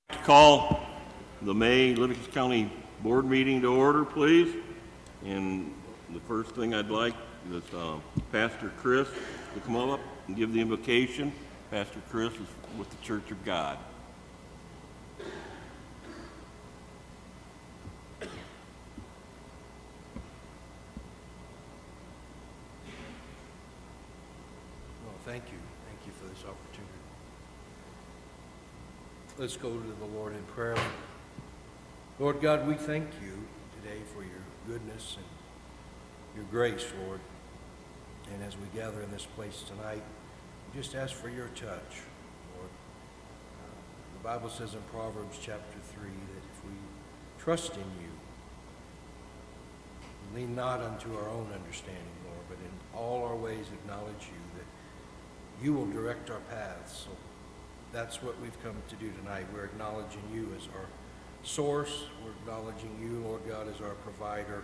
Call the May Livingston County Board meeting to order, please. And the first thing I'd like is Pastor Chris to come up and give the invocation. Pastor Chris is with the Church of God. Well, thank you. Thank you for this opportunity. Let's go to the Lord in prayer. Lord God, we thank you today for your goodness and your grace, Lord. And as we gather in this place tonight, we just ask for your touch, Lord. The Bible says in Proverbs chapter 3 that if we trust in you, lean not unto our own understanding, Lord, but in all our ways acknowledge you, that you will direct our paths. So that's what we've come to do tonight. We're acknowledging you as our source. We're acknowledging you, Lord God, as our provider.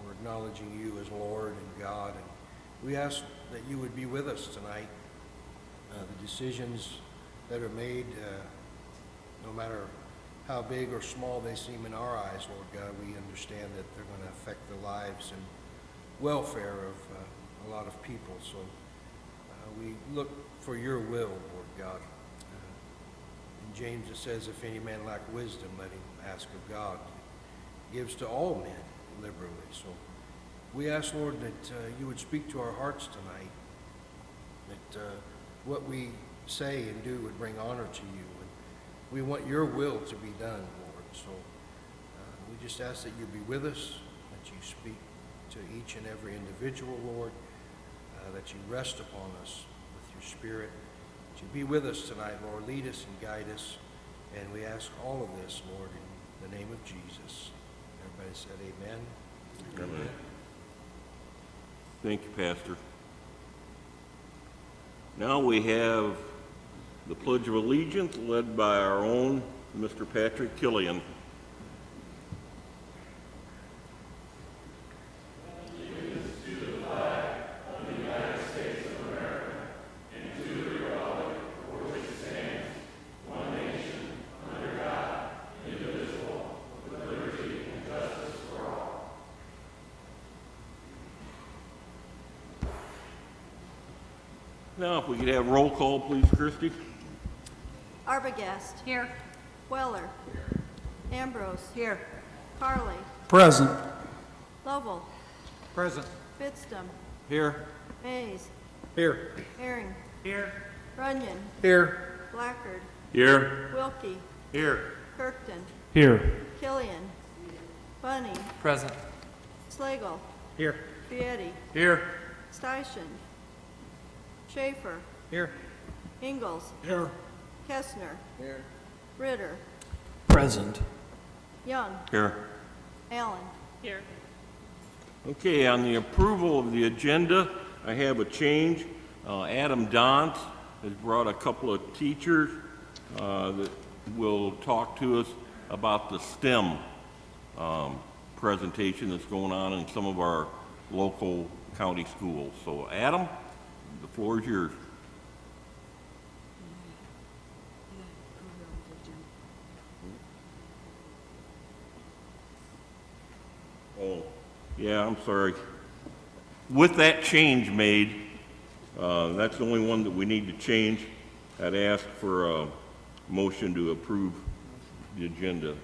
We're acknowledging you as Lord and God. And we ask that you would be with us tonight. The decisions that are made, no matter how big or small they seem in our eyes, Lord God, we understand that they're going to affect the lives and welfare of a lot of people. So we look for your will, Lord God. In James it says, if any man lack wisdom, let him ask of God. He gives to all men liberally. So we ask, Lord, that you would speak to our hearts tonight, that what we say and do would bring honor to you. And we want your will to be done, Lord. So we just ask that you be with us, that you speak to each and every individual, Lord, that you rest upon us with your Spirit. That you be with us tonight, Lord. Lead us and guide us. And we ask all of this, Lord, in the name of Jesus. Everybody said amen. Amen. Thank you, Pastor. Now we have the Pledge of Allegiance led by our own Mr. Patrick Killian. Now, if we could have roll call, please, Christy. Arbogast. Here. Weller. Here. Ambrose. Here. Carly. Present. Lovell. Present. Fitstum. Here. Mays. Here. Herring. Here. Runyon. Here. Blackard. Here. Wilkie. Here. Kirkton. Here. Killian. Bunny. Present. Slagle. Here. Fieri. Here. Steichen. Schaefer. Here. Ingalls. Here. Kestner. Here. Ritter. Present. Young. Here. Allen. Here. Okay, on the approval of the agenda, I have a change. Adam Dont has brought a couple of teachers that will talk to us about the STEM presentation that's going on in some of our local county schools. So, Adam, the floor is yours. Oh, yeah, I'm sorry. With that change made, that's the only one that we need to change. I'd ask for a motion to approve the agenda.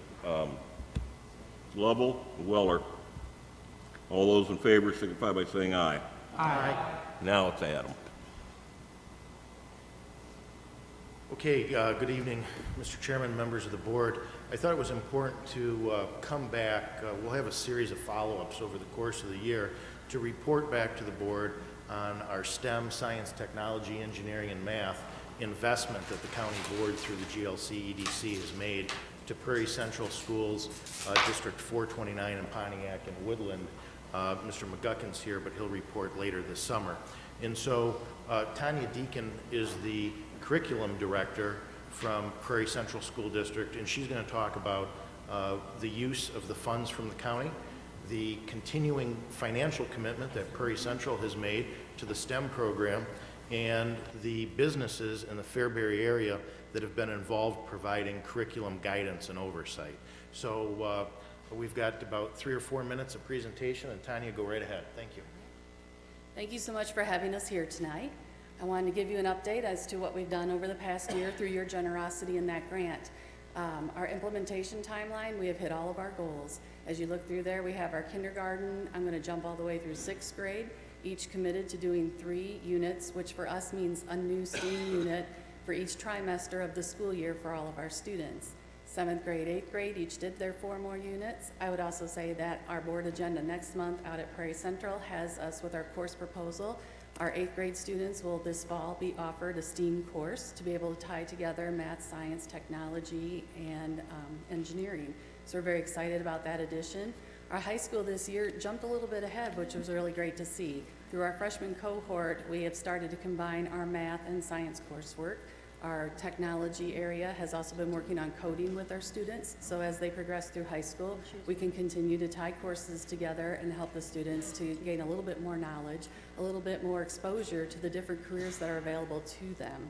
Lovell, Weller. All those in favor signify by saying aye. Aye. Now it's Adam. Okay, good evening, Mr. Chairman, members of the board. I thought it was important to come back. We'll have a series of follow-ups over the course of the year to report back to the board on our STEM, science, technology, engineering, and math investment that the county board through the GLC EDC has made to Prairie Central Schools, District 429 in Pontiac and Woodland. Mr. McGuckin's here, but he'll report later this summer. And so Tanya Deacon is the curriculum director from Prairie Central School District, and she's going to talk about the use of the funds from the county, the continuing financial commitment that Prairie Central has made to the STEM program, and the businesses in the Fairbury area that have been involved providing curriculum guidance and oversight. So we've got about 3 or 4 minutes of presentation, and Tanya, go right ahead. Thank you. Thank you so much for having us here tonight. I wanted to give you an update as to what we've done over the past year through your generosity in that grant. Our implementation timeline, we have hit all of our goals. As you look through there, we have our kindergarten, I'm going to jump all the way through 6th grade, each committed to doing 3 units, which for us means a new STEAM unit for each trimester of the school year for all of our students. 7th grade, 8th grade, each did their 4 more units. I would also say that our board agenda next month out at Prairie Central has us with our course proposal. Our 8th grade students will this fall be offered a STEAM course to be able to tie together math, science, technology, and engineering. So we're very excited about that addition. Our high school this year jumped a little bit ahead, which was really great to see. Through our freshman cohort, we have started to combine our math and science coursework. Our technology area has also been working on coding with our students, so as they progress through high school, we can continue to tie courses together and help the students to gain a little bit more knowledge, a little bit more exposure to the different careers that are available to them.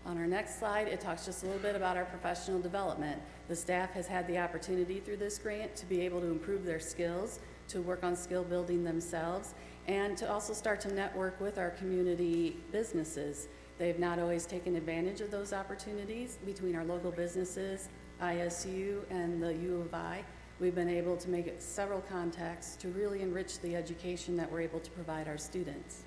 On our next slide, it talks just a little bit about our professional development. The staff has had the opportunity through this grant to be able to improve their skills, to work on skill building themselves, and to also start to network with our community businesses. They've not always taken advantage of those opportunities between our local businesses, ISU, and the U of I. We've been able to make several contacts to really enrich the education that we're able to provide our students.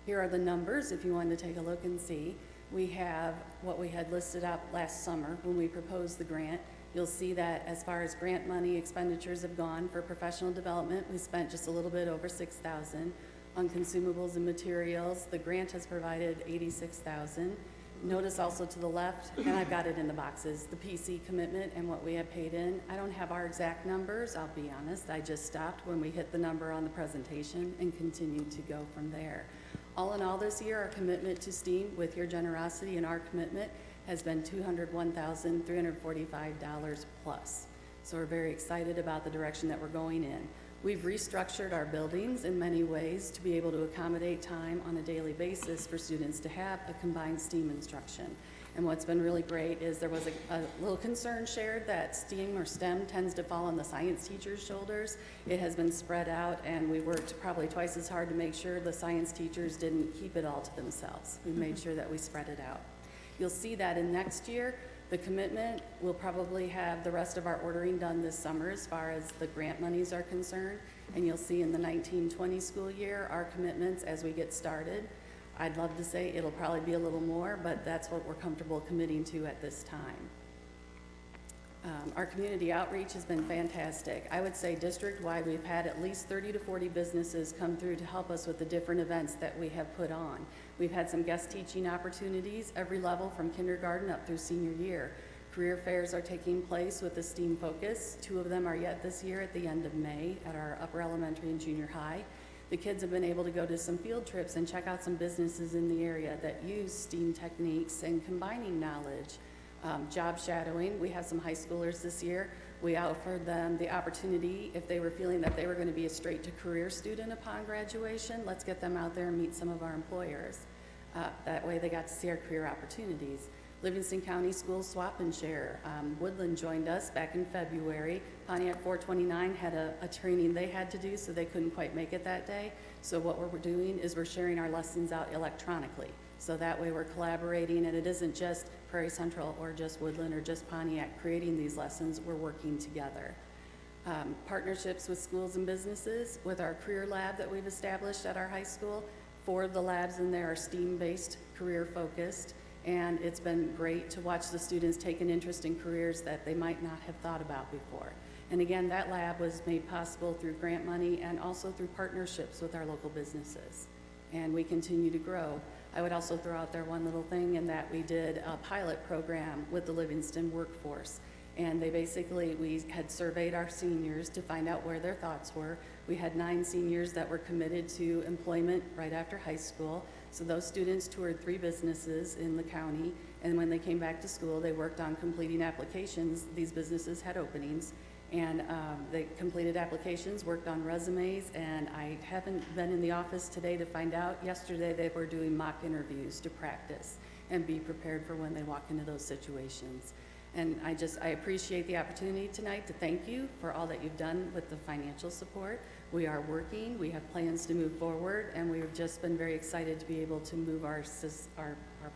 Here are the numbers if you wanted to take a look and see. We have what we had listed up last summer when we proposed the grant. You'll see that as far as grant money expenditures have gone for professional development, we spent just a little bit over $6,000. On consumables and materials, the grant has provided $86,000. Notice also to the left, and I've got it in the boxes, the PC commitment and what we have paid in. I don't have our exact numbers, I'll be honest. I just stopped when we hit the number on the presentation and continued to go from there. All in all this year, our commitment to STEAM with your generosity and our commitment has been $201,345 plus. So we're very excited about the direction that we're going in. We've restructured our buildings in many ways to be able to accommodate time on a daily basis for students to have a combined STEAM instruction. And what's been really great is there was a little concern shared that STEAM or STEM tends to fall on the science teachers' shoulders. It has been spread out, and we worked probably twice as hard to make sure the science teachers didn't keep it all to themselves. We made sure that we spread it out. You'll see that in next year, the commitment will probably have the rest of our ordering done this summer as far as the grant monies are concerned. And you'll see in the 19-20 school year, our commitments as we get started. I'd love to say it'll probably be a little more, but that's what we're comfortable committing to at this time. Our community outreach has been fantastic. I would say district-wide, we've had at least 30 to 40 businesses come through to help us with the different events that we have put on. We've had some guest teaching opportunities, every level from kindergarten up through senior year. Career fairs are taking place with a STEAM focus. 2 of them are yet this year at the end of May at our upper elementary and junior high. The kids have been able to go to some field trips and check out some businesses in the area that use STEAM techniques and combining knowledge. Job shadowing, we have some high schoolers this year. We offered them the opportunity, if they were feeling that they were going to be a straight to career student upon graduation, let's get them out there and meet some of our employers. That way they got to see our career opportunities. Livingston County Schools Swap and Share. Woodland joined us back in February. Pontiac 429 had a training they had to do, so they couldn't quite make it that day. So what we're doing is we're sharing our lessons out electronically. So that way we're collaborating, and it isn't just Prairie Central or just Woodland or just Pontiac creating these lessons, we're working together. Partnerships with schools and businesses, with our career lab that we've established at our high school. 4 of the labs in there are STEAM-based, career-focused, and it's been great to watch the students take an interest in careers that they might not have thought about before. And again, that lab was made possible through grant money and also through partnerships with our local businesses. And we continue to grow. I would also throw out there one little thing in that we did a pilot program with the Livingston workforce. And we had surveyed our seniors to find out where their thoughts were. We had 9 seniors that were committed to employment right after high school. So those students toured 3 businesses in the county, and when they came back to school, they worked on completing applications. These businesses had openings, and they completed applications, worked on resumes, and I haven't been in the office today to find out. Yesterday, they were doing mock interviews to practice. and be prepared for when they walk into those situations. And I appreciate the opportunity tonight to thank you for all that you've done with the financial support. We are working, we have plans to move forward, and we've just been very excited to be able to move our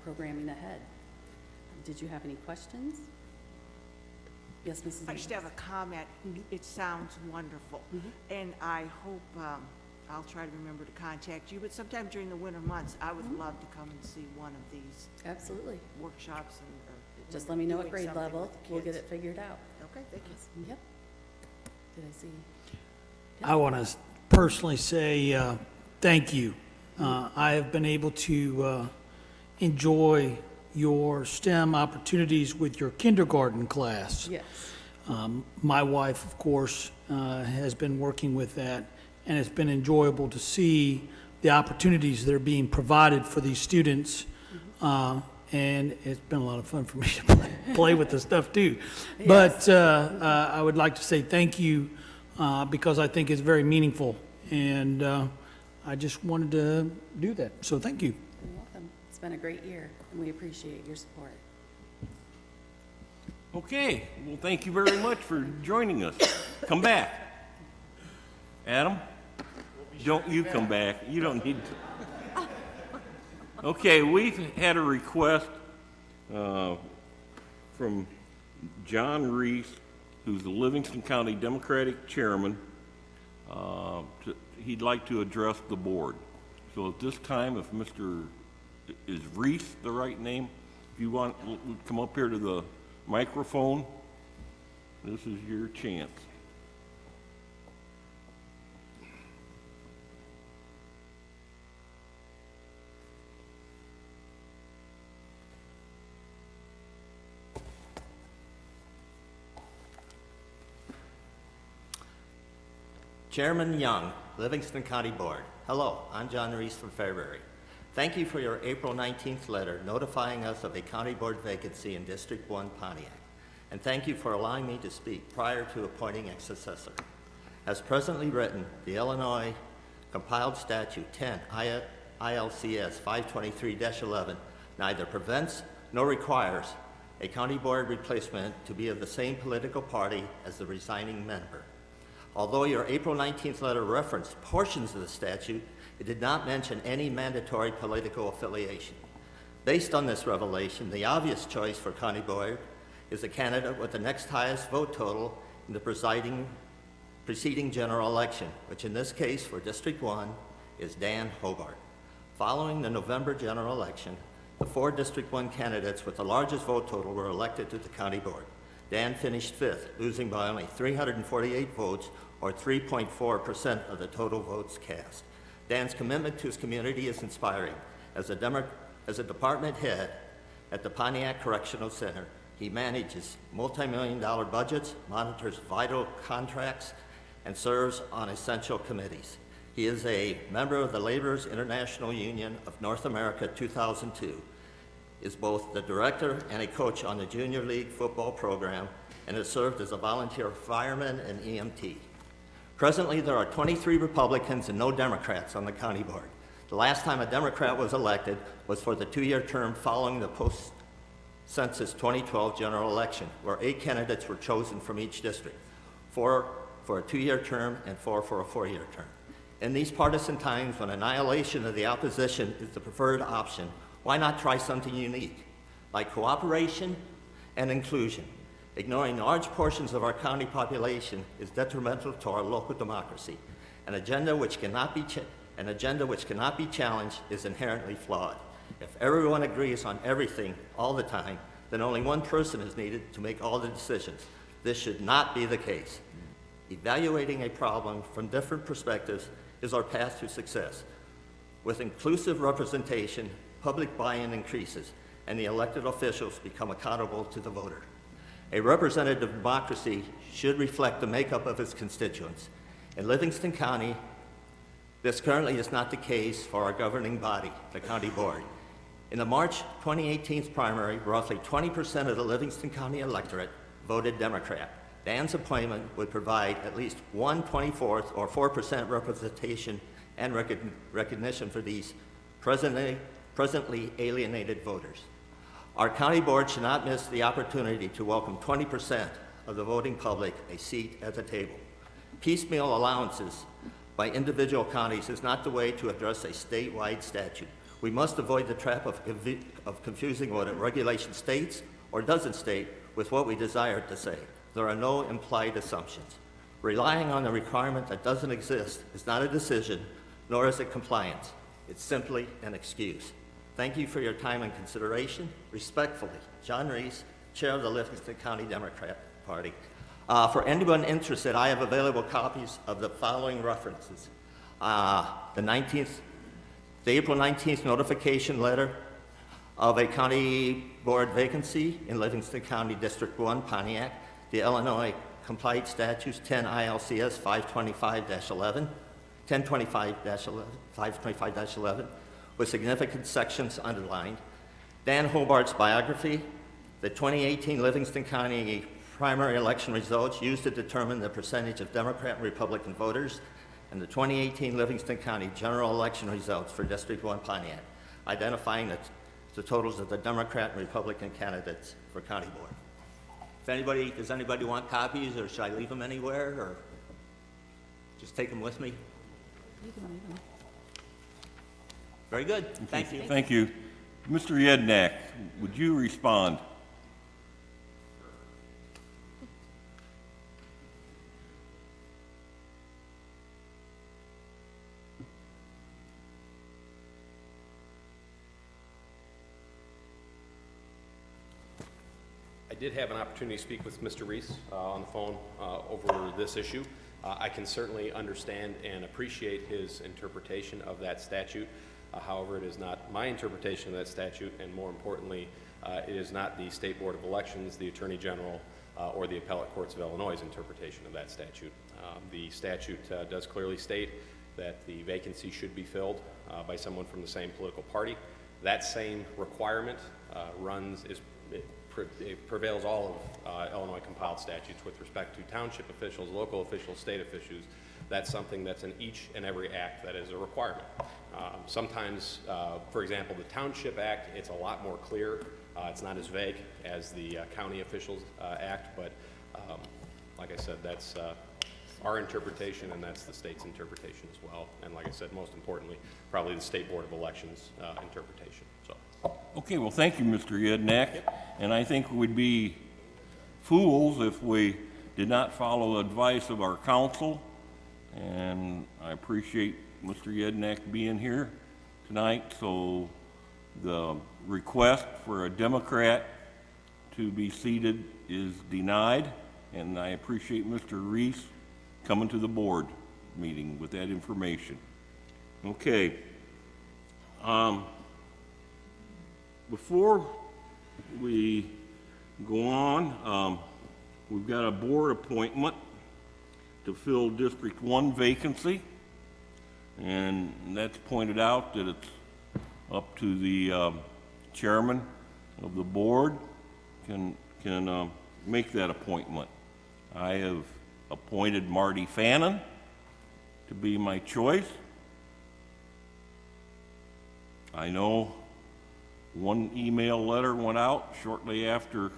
programming ahead. Did you have any questions? Yes, Mrs. I just Amos. have a comment. It sounds wonderful. And I hope, I'll try to remember to contact you, but sometime during the winter months, I would love to come and see one of these Absolutely. workshops and. Just let me know what doing grade something level. with the We'll get kids. it figured out. Okay, thank you. Yep. Did I see? I want to personally say thank you. I have been able to enjoy your STEM opportunities with your kindergarten class. Yes. My wife, of course, has been working with that, and it's been enjoyable to see the opportunities that are being provided for these students. And it's been a lot of fun for me to play with the stuff too. But I would like to say thank you because I think it's very meaningful, and I just wanted to do that. So thank you. You're welcome. It's been a great year, and we appreciate your support. Okay, well, thank you very much for joining us. Come back. Adam? Don't you come back. You don't need to. Okay, we've had a request from John Reese, who's the Livingston County Democratic Chairman. He'd like to address the board. So at this time, if is Reese the right name? If you want, come up here to the microphone. This is your chance. Chairman Young, Livingston County Board. Hello, I'm John Reese from Fairbury. Thank you for your April 19th letter notifying us of a county board vacancy in District 1, Pontiac. And thank you for allowing me to speak prior to appointing a successor. As presently written, the Illinois compiled statute 10 ILCS 523-11 neither prevents nor requires a county board replacement to be of the same political party as the resigning member. Although your April 19th letter referenced portions of the statute, it did not mention any mandatory political affiliation. Based on this revelation, the obvious choice for county board is the candidate with the next highest vote total in the preceding general election, which in this case for District 1 is Dan Hobart. Following the November general election, the 4 District 1 candidates with the largest vote total were elected to the county board. Dan finished 5th, losing by only 348 votes, or 3.4% of the total votes cast. Dan's commitment to his community is inspiring. As a department head at the Pontiac Correctional Center, he manages multi-million-dollar budgets, monitors vital contracts, and serves on essential committees. He is a member of the Laborers International Union of North America 2002, is both the director and a coach on the Junior League football program, and has served as a volunteer fireman and EMT. Presently, there are 23 Republicans and no Democrats on the county board. The last time a Democrat was elected was for the 2-year term following the post-census 2012 general election, where 8 candidates were chosen from each district, 4 for a 2-year term and 4 for a 4-year term. In these partisan times, when annihilation of the opposition is the preferred option, why not try something unique, like cooperation and inclusion? Ignoring large portions of our county population is detrimental to our local democracy. An agenda which cannot be challenged is inherently flawed. If everyone agrees on everything all the time, then only one person is needed to make all the decisions. This should not be the case. Evaluating a problem from different perspectives is our path to success. With inclusive representation, public buy-in increases, and the elected officials become accountable to the voter. A representative democracy should reflect the makeup of its constituents. In Livingston County, this currently is not the case for our governing body, the county board. In the March 2018 primary, roughly 20% of the Livingston County electorate voted Democrat. Dan's appointment would provide at least 1/24 or 4% representation and recognition for these presently alienated voters. Our county board should not miss the opportunity to welcome 20% of the voting public a seat at the table. Piecemeal allowances by individual counties is not the way to address a statewide statute. We must avoid the trap of confusing what a regulation states or doesn't state with what we desire to say. There are no implied assumptions. Relying on a requirement that doesn't exist is not a decision, nor is it compliance. It's simply an excuse. Thank you for your time and consideration. Respectfully, John Reese, Chair of the Livingston County Democrat Party. For anyone interested, I have available copies of the following references. The April 19th notification letter of a county board vacancy in Livingston County District 1, Pontiac, the Illinois Compliant Statutes 10 ILCS 525-11, with significant sections underlined. Dan Hobart's biography, the 2018 Livingston County primary election results used to determine the percentage of Democrat and Republican voters, and the 2018 Livingston County general election results for District 1 Pontiac, identifying the totals of the Democrat and Republican candidates for county board. Does anybody want copies, or should I leave them anywhere, or just take them with me? You can leave them. Very good, thank you. Thank you. Mr. Yednak, would you respond? I did have an opportunity to speak with Mr. Reese on the phone over this issue. I can certainly understand and appreciate his interpretation of that statute. However, it is not my interpretation of that statute, and more importantly, it is not the State Board of Elections, the Attorney General, or the Appellate Courts of Illinois' interpretation of that statute. The statute does clearly state that the vacancy should be filled by someone from the same political party. That same requirement it prevails all of Illinois compiled statutes with respect to township officials, local officials, state officials. That's something that's in each and every act that is a requirement. Sometimes, for example, the Township Act, it's a lot more clear. It's not as vague as the County Officials Act, but like I said, that's our interpretation, and that's the state's interpretation as well. And like I said, most importantly, probably the State Board of Elections interpretation. So. Okay, well, thank you, Mr. Yednak. Yep. And I think we'd be fools if we did not follow the advice of our council. And I appreciate Mr. Yednak being here tonight. So the request for a Democrat to be seated is denied. And I appreciate Mr. Reese coming to the board meeting with that information. Okay. Before we go on, we've got a board appointment to fill District 1 vacancy, and that's pointed out that it's up to the chairman of the board can make that appointment. I have appointed Marty Fannin to be my choice. I know one email letter went out shortly after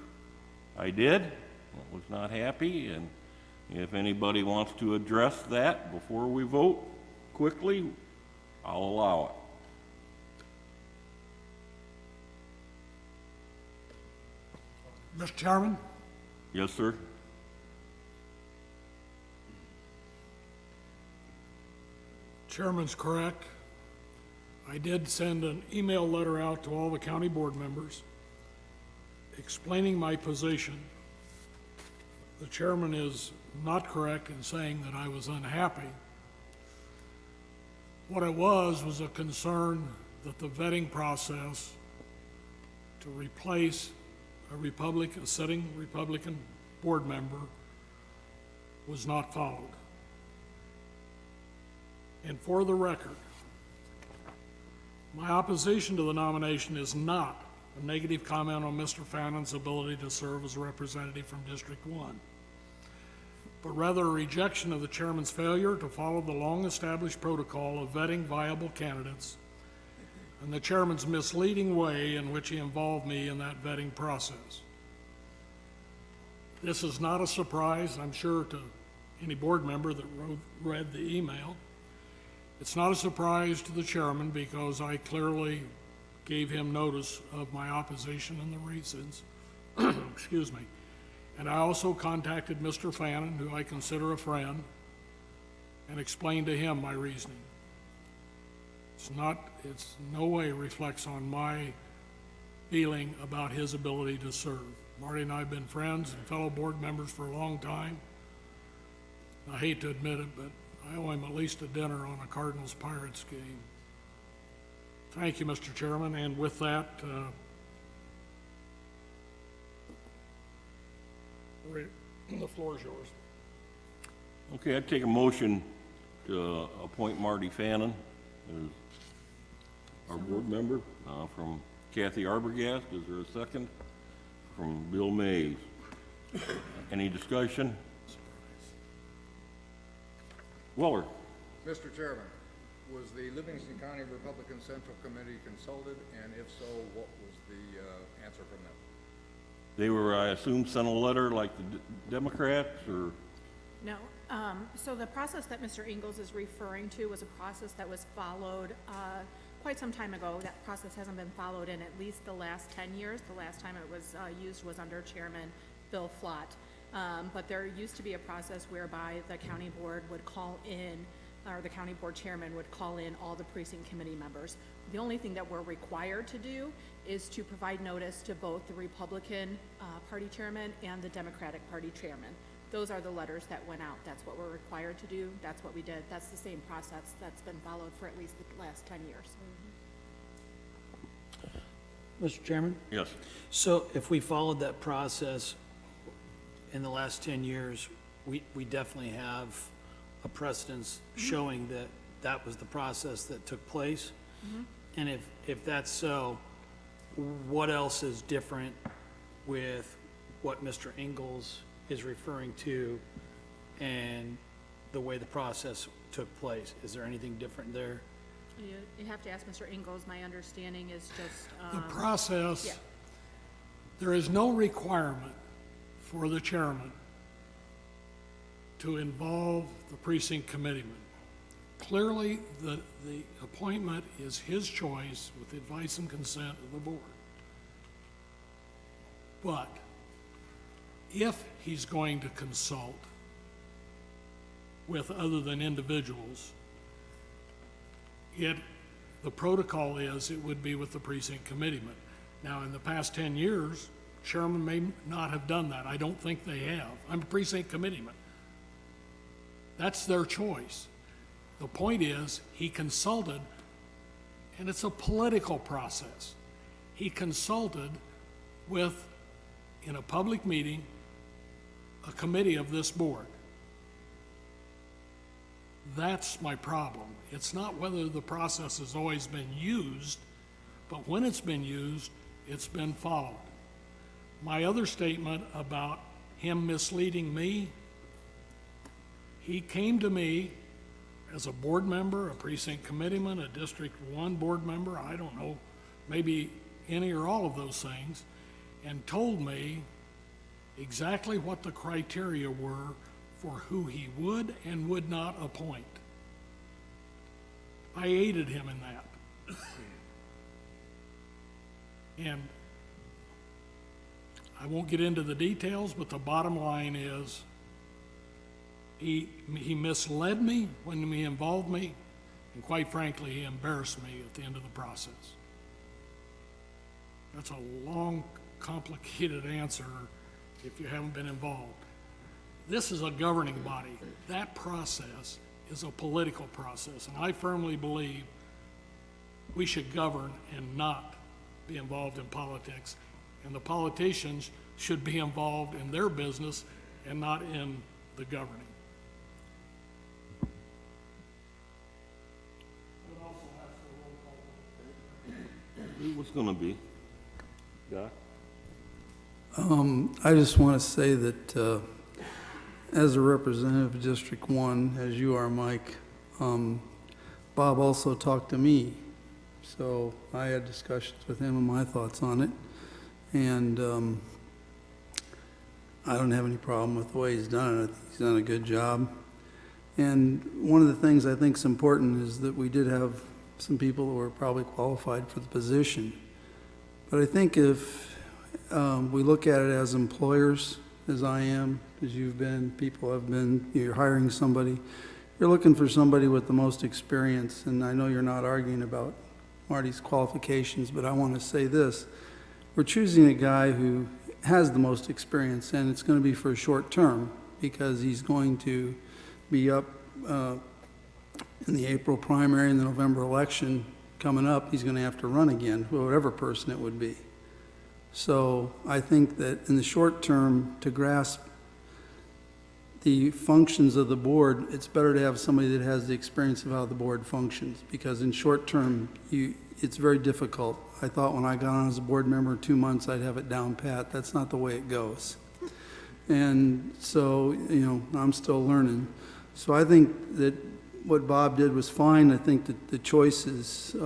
I did. I was not happy, and if anybody wants to address that before we vote quickly, I'll allow it. Mr. Chairman? Yes, sir. Chairman's correct. I did send an email letter out to all the county board members explaining my position. The chairman is not correct in saying that I was unhappy. What it was a concern that the vetting process to replace a sitting Republican board member was not followed. And for the record, my opposition to the nomination is not a negative comment on Mr. Fannin's ability to serve as a representative from District 1, but rather a rejection of the chairman's failure to follow the long-established protocol of vetting viable candidates and the chairman's misleading way in which he involved me in that vetting process. This is not a surprise, I'm sure, to any board member that read the email. It's not a surprise to the chairman because I clearly gave him notice of my opposition and the reasons. Excuse me. And I also contacted Mr. Fannin, who I consider a friend, and explained to him my reasoning. It's no way reflects on my feeling about his ability to serve. Marty and I have been friends and fellow board members for a long time. I hate to admit it, but I owe him at least a dinner on a Cardinals-Pirates game. Thank you, Mr. Chairman, and with that, the floor is yours. Okay, I'd take a motion to appoint Marty Fannin as our board member from Kathy Arbogast. Is there a second? From Bill Mays. Any discussion? Weller. Mr. Chairman, was the Livingston County Republican Central Committee consulted, and if so, what was the answer from them? They were, I assume, sent a letter like the Democrats, or? No. So the process that Mr. Ingalls is referring to was a process that was followed quite some time ago. That process hasn't been followed in at least the last 10 years. The last time it was used was under Chairman Bill Flott. But there used to be a process whereby the county board would call in, or the county board chairman would call in all the precinct committee members. The only thing that we're required to do is to provide notice to both the Republican Party chairman and the Democratic Party chairman. Those are the letters that went out. That's what we're required to do. That's what we did. That's the same process that's been followed for at least the last 10 years. Mr. Chairman? Yes. So if we followed that process in the last 10 years, we definitely have a precedence showing that that was the process that took place. And if that's so, what else is different with what Mr. Ingalls is referring to and the way the process took place? Is there anything different there? You have to ask Mr. Ingalls. My understanding is just... The process, yeah. There is no requirement for the chairman to involve the precinct committeeman. Clearly, the appointment is his choice with the advice and consent of the board. But if he's going to consult with other than individuals, the protocol is it would be with the precinct committeeman. Now, in the past 10 years, chairman may not have done that. I don't think they have. I'm a precinct committeeman. That's their choice. The point is, he consulted, and it's a political process. He consulted with, in a public meeting, a committee of this board. That's my problem. It's not whether the process has always been used, but when it's been used, it's been followed. My other statement about him misleading me, he came to me as a board member, a precinct committeeman, a District 1 board member, I don't know, maybe any or all of those things, and told me exactly what the criteria were for who he would and would not appoint. I aided him in that. And I won't get into the details, but the bottom line is he misled me when he involved me, and quite frankly, he embarrassed me at the end of the process. That's a long, complicated answer if you haven't been involved. This is a governing body. That process is a political process, and I firmly believe we should govern and not be involved in politics, and the politicians should be involved in their business and not in the governing. What's going to be? Doc? I just want to say that as a representative of District 1, as you are, Mike, Bob also talked to me So I had discussions with him and my thoughts on it. And I don't have any problem with the way he's done it. I think he's done a good job. And one of the things I think is important is that we did have some people who were probably qualified for the position. But I think if we look at it as employers, as I am, as you've been, people have been, you're hiring somebody, you're looking for somebody with the most experience. And I know you're not arguing about Marty's qualifications, but I want to say this. We're choosing a guy who has the most experience, and it's going to be for a short term because he's going to be up in the April primary and the November election coming up. He's going to have to run again, whatever person it would be. So I think that in the short term, to grasp the functions of the board, it's better to have somebody that has the experience of how the board functions, because in short term, it's very difficult. I thought when I got on as a board member, 2 months, I'd have it down pat. That's not the way it goes. And so, I'm still learning. So I think that what Bob did was fine. I think that the choices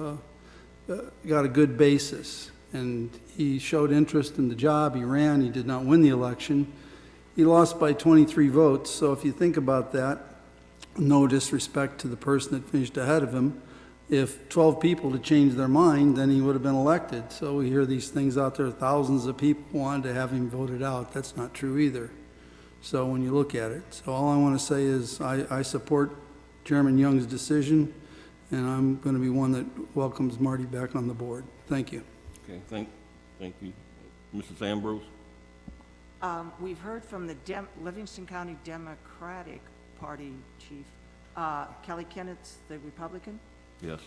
got a good basis. And he showed interest in the job. He ran. He did not win the election. He lost by 23 votes. So if you think about that, no disrespect to the person that finished ahead of him, if 12 people had changed their mind, then he would have been elected. So we hear these things out there, thousands of people wanted to have him voted out. That's not true either. So when you look at it. So all I want to say is I support Chairman Young's decision, and I'm going to be one that welcomes Marty back on the board. Thank you. Okay, thank you. Mrs. Ambrose? We've heard from the Livingston County Democratic Party chief, Kelly Kennett's the Republican. Yes.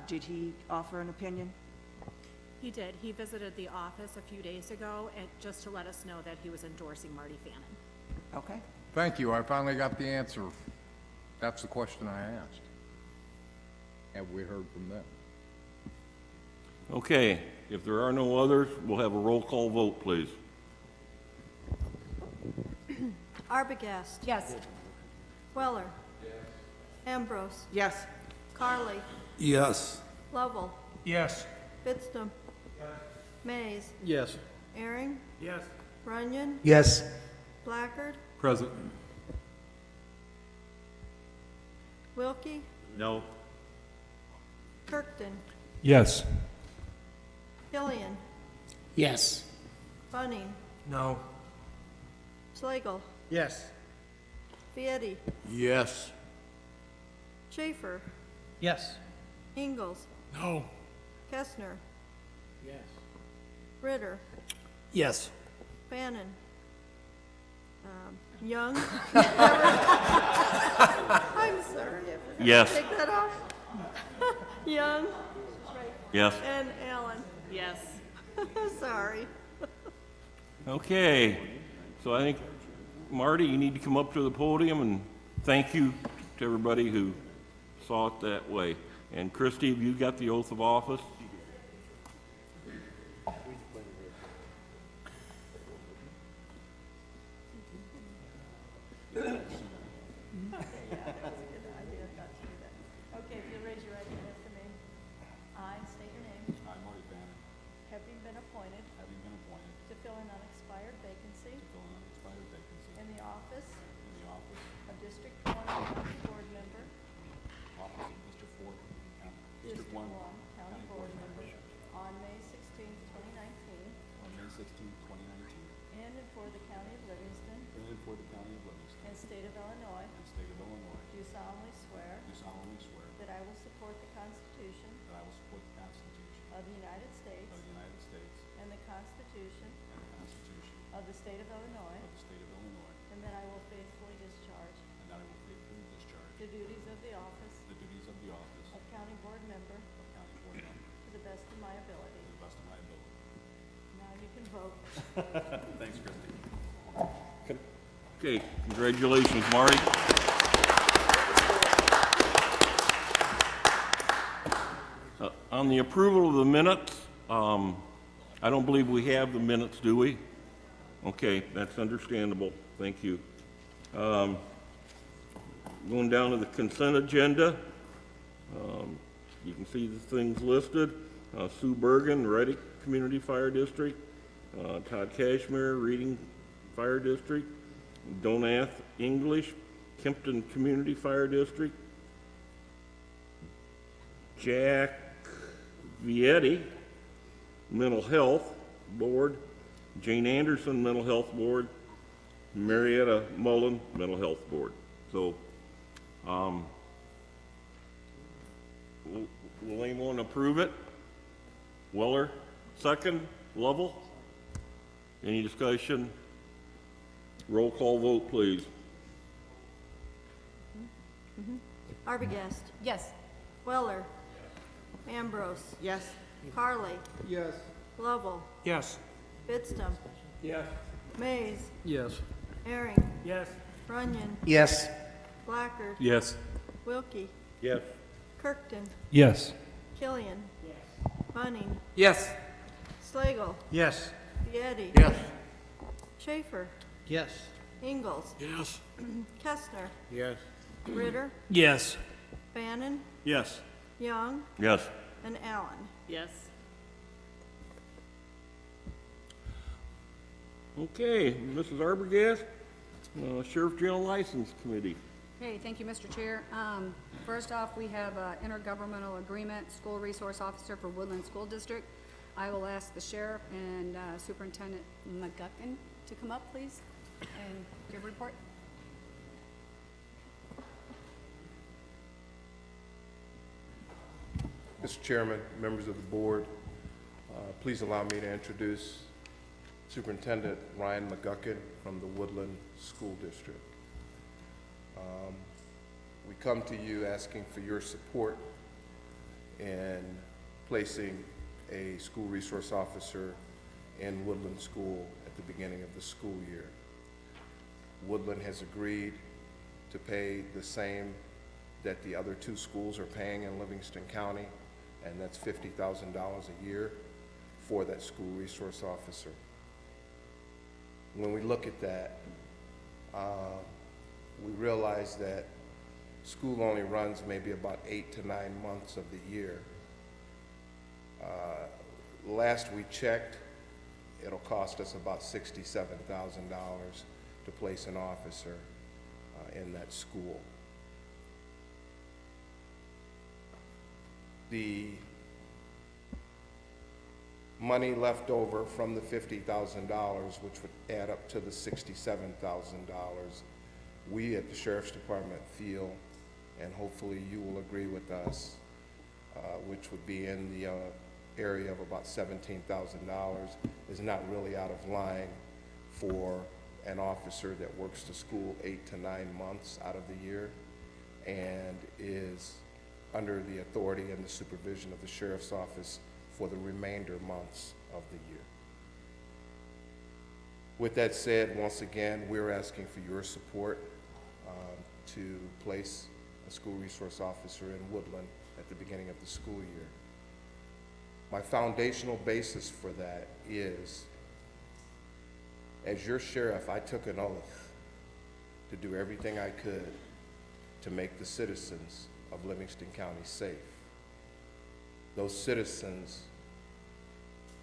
Did he offer an opinion? He did. He visited the office a few days ago and just to let us know that he was endorsing Marty Fannin. Okay. Thank you, I finally got the answer. That's the question I asked. Have we heard from them? Okay, if there are no others, we'll have a roll call vote, please. Arbogast. Yes. Weller. Yes. Ambrose. Yes. Carly. Yes. Lovell. Yes. Fitstum. Mays. Yes. Aaron. Yes. Runyon. Yes. Blackard. Present. Wilkie. No. Kirkton. Yes. Killian. Yes. Bunning. No. Slagle. Yes. Fieri. Yes. Schaefer. Yes. Ingalls. No. Kestner. Yes. Ritter. Yes. Fannin. Young. I'm sorry. I forgot to Yes. Take that off. Young. Yes. And Allen. Yes. Sorry. Okay, so I think, Marty, you need to come up to the podium, and thank you to everybody who saw it that way. And Christie, have you got the oath of office? Okay, if you'll raise your right hand after me. I state your name. I, Marty Fannin, Having been appointed having been appointed to fill an unexpired vacancy to fill an unexpired vacancy in the office in the office of District 1 County Board Member, of District 4, District 1 County Board Member, on May 16, 2019, on May 16, 2019, in and for the County of Livingston in and for the County of Livingston and State of Illinois, and State of Illinois, do solemnly swear do solemnly swear that I will support the Constitution that I will support the Constitution of the United States of the United States and the Constitution and the Constitution of the State of Illinois, of the State of Illinois, and that I will faithfully discharge and that I will faithfully discharge the duties of the office the duties of the office of County Board Member of County Board Member to the best of my ability. to the best of my ability. Now you can vote. Thanks, Christie. Okay, congratulations, Marty. On the approval of the minutes, I don't believe we have the minutes, do we? Okay, that's understandable. Thank you. Going down to the consent agenda, You can see the things listed. Sue Bergen, Reddick Community Fire District. Todd Cashmere, Reading Fire District. Donath English, Kempton Community Fire District. Jack Vietti, Mental Health Board. Jane Anderson, Mental Health Board. Marietta Mullen, Mental Health Board. So, will anyone approve it? Weller, second. Lovell? Any discussion? Roll call vote, please. Arbogast. Yes. Weller. Ambrose. Yes. Carly. Yes. Lovell. Yes. Bitstum. Yes. Mays. Yes. Herring. Yes. Runyon. Yes. Blackard. Yes. Wilkie. Yes. Kirkton. Yes. Killian. Bunning. Yes. Slagle. Yes. Vietti. Yes. Schaefer. Yes. Ingalls. Yes. Kestner. Yes. Ritter. Yes. Bannon. Yes. Young. Yes. And Allen. Yes. Okay, Mrs. Arbogast, Sheriff General License Committee. Okay, thank you, Mr. Chair. First off, we have an intergovernmental agreement, school resource officer for Woodland School District. I will ask the sheriff and Superintendent McGuckin to come up, please, and give a report. Mr. Chairman, members of the board, please allow me to introduce Superintendent Ryan McGuckin from the Woodland School District. We come to you asking for your support in placing a school resource officer in Woodland School at the beginning of the school year. Woodland has agreed to pay the same that the other two schools are paying in Livingston County, and that's $50,000 a year for that school resource officer. When we look at that, we realize that school only runs maybe about 8 to 9 months of the year. Last we checked, it'll cost us about $67,000 to place an officer in that school. The money left over from the $50,000, which would add up to the $67,000, we at the Sheriff's Department feel, and hopefully you will agree with us, which would be in the area of about $17,000, is not really out of line for an officer that works the school 8 to 9 months out of the year and is under the authority and the supervision of the Sheriff's Office for the remainder months of the year. With that said, once again, we're asking for your support to place a school resource officer in Woodland at the beginning of the school year. My foundational basis for that is, as your sheriff, I took an oath to do everything I could to make the citizens of Livingston County safe. Those citizens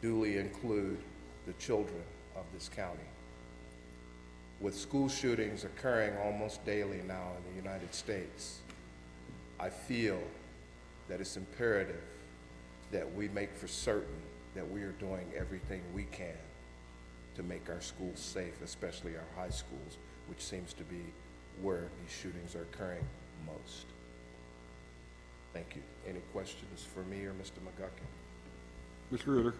duly include the children of this county. With school shootings occurring almost daily now in the United States, I feel that it's imperative that we make for certain that we are doing everything we can to make our schools safe, especially our high schools, which seems to be where these shootings are occurring most. Thank you. Any questions for me or Mr. McGuckin? Mr. Ritter.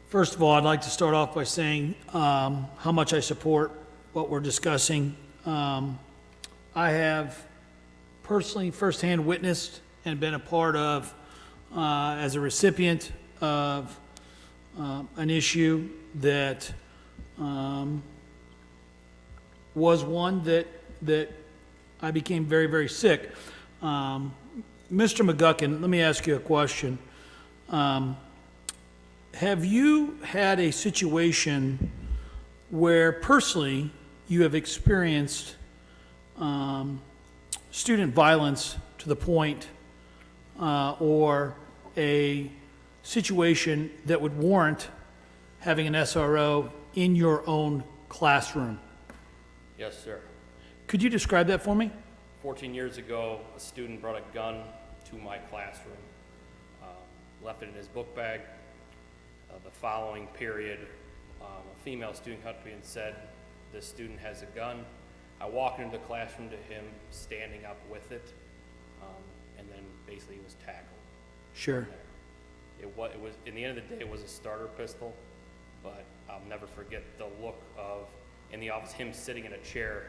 First of all, I'd like to start off by saying how much I support what we're discussing. I have personally firsthand witnessed and been a part of, as a recipient of an issue that was one that I became very, very sick. Mr. McGuckin, let me ask you a question. Have you had a situation where personally you have experienced student violence to the point or a situation that would warrant having an SRO in your own classroom? Yes, sir. Could you describe that for me? 14 years ago, a student brought a gun to my classroom, left it in his book bag. The following period, a female student cut to me and said, "This student has a gun." I walked into the classroom to him standing up with it, and then basically he was tackled. Sure. It was, in the end of the day, it was a starter pistol, but I'll never forget the look of, in the office, him sitting in a chair,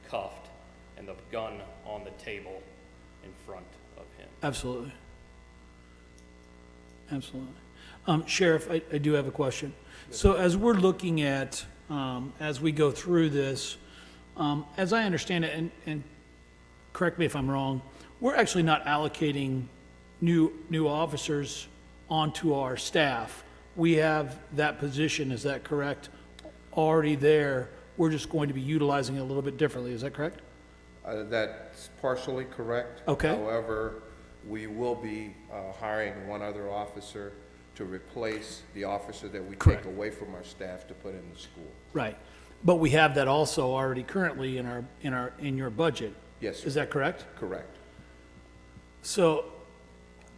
cuffed, and the gun on the table in front of him. Absolutely. Absolutely. Sheriff, I do have a question. So as we're looking at, as we go through this, as I understand it, and correct me if I'm wrong, we're actually not allocating new officers onto our staff. We have that position, is that correct, already there? We're just going to be utilizing it a little bit differently, is that correct? That's partially correct. Okay. However, we will be hiring one other officer to replace the officer that we Correct. take away from our staff to put in the school. Right. But we have that also already currently in your budget. Yes, sir. Is that correct? Correct. So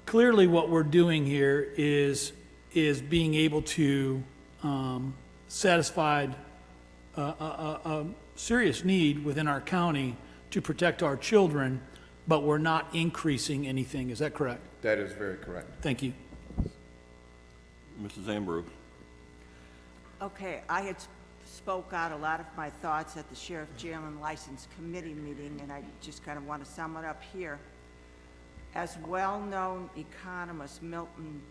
clearly what we're doing here is being able to satisfy a serious need within our county to protect our children, but we're not increasing anything. Is that correct? That is very correct. Thank you. Mrs. Ambrose. Okay, I had spoke out a lot of my thoughts at the Sheriff Jail and License Committee meeting, and I just kind of want to sum it up here. As well-known economist Milton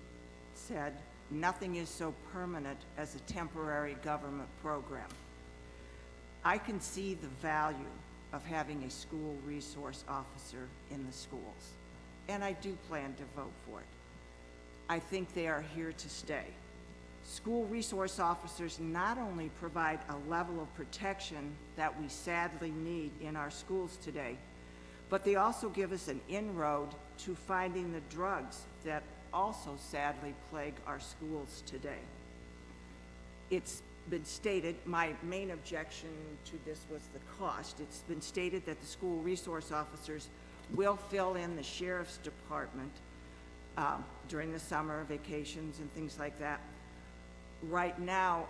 said, nothing is so permanent as a temporary government program. I can see the value of having a school resource officer in the schools, and I do plan to vote for it. I think they are here to stay. School resource officers not only provide a level of protection that we sadly need in our schools today, but they also give us an inroad to finding the drugs that also sadly plague our schools today. It's been stated, my main objection to this was the cost. It's been stated that the school resource officers will fill in the sheriff's department during the summer vacations and things like that. Right now,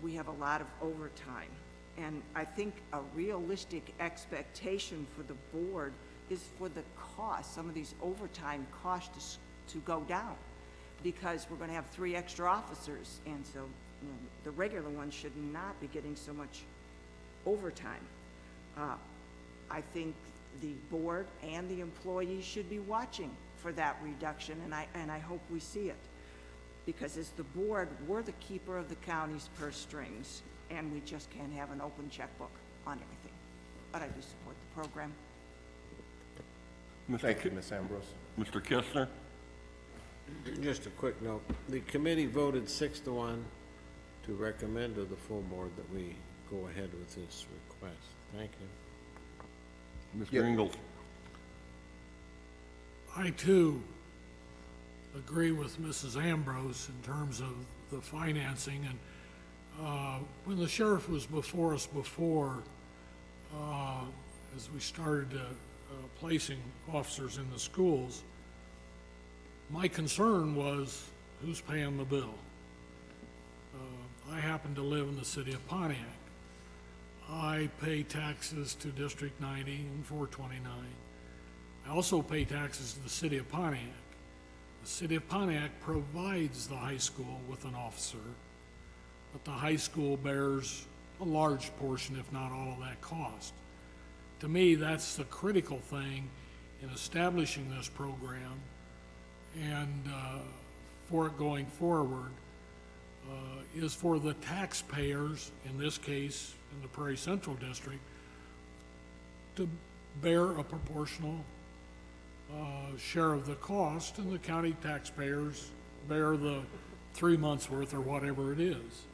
we have a lot of overtime, and I think a realistic expectation for the board is for the cost, some of these overtime costs to go down, because we're going to have 3 extra officers, and so the regular ones should not be getting so much overtime. I think the board and the employees should be watching for that reduction, and I hope we see it. Because as the board, we're the keeper of the county's purse strings, and we just can't have an open checkbook on everything. But I do support the program. Thank you, Ms. Ambrose. Mr. Kistner? Just a quick note. The committee voted 6-1 to recommend to the full board that we go ahead with this request. Thank you. Mr. Ingalls? I too agree with Mrs. Ambrose in terms of the financing, and when the sheriff was before us before, as we started placing officers in the schools, my concern was who's paying the bill. I happen to live in the city of Pontiac. I pay taxes to District 90 and 429. I also pay taxes to the city of Pontiac. The city of Pontiac provides the high school with an officer, but the high school bears a large portion, if not all of that cost. To me, that's the critical thing in establishing this program and for it going forward is for the taxpayers, in this case, in the Prairie Central District, to bear a proportional share of the cost, and the county taxpayers bear the 3 months worth or whatever it is.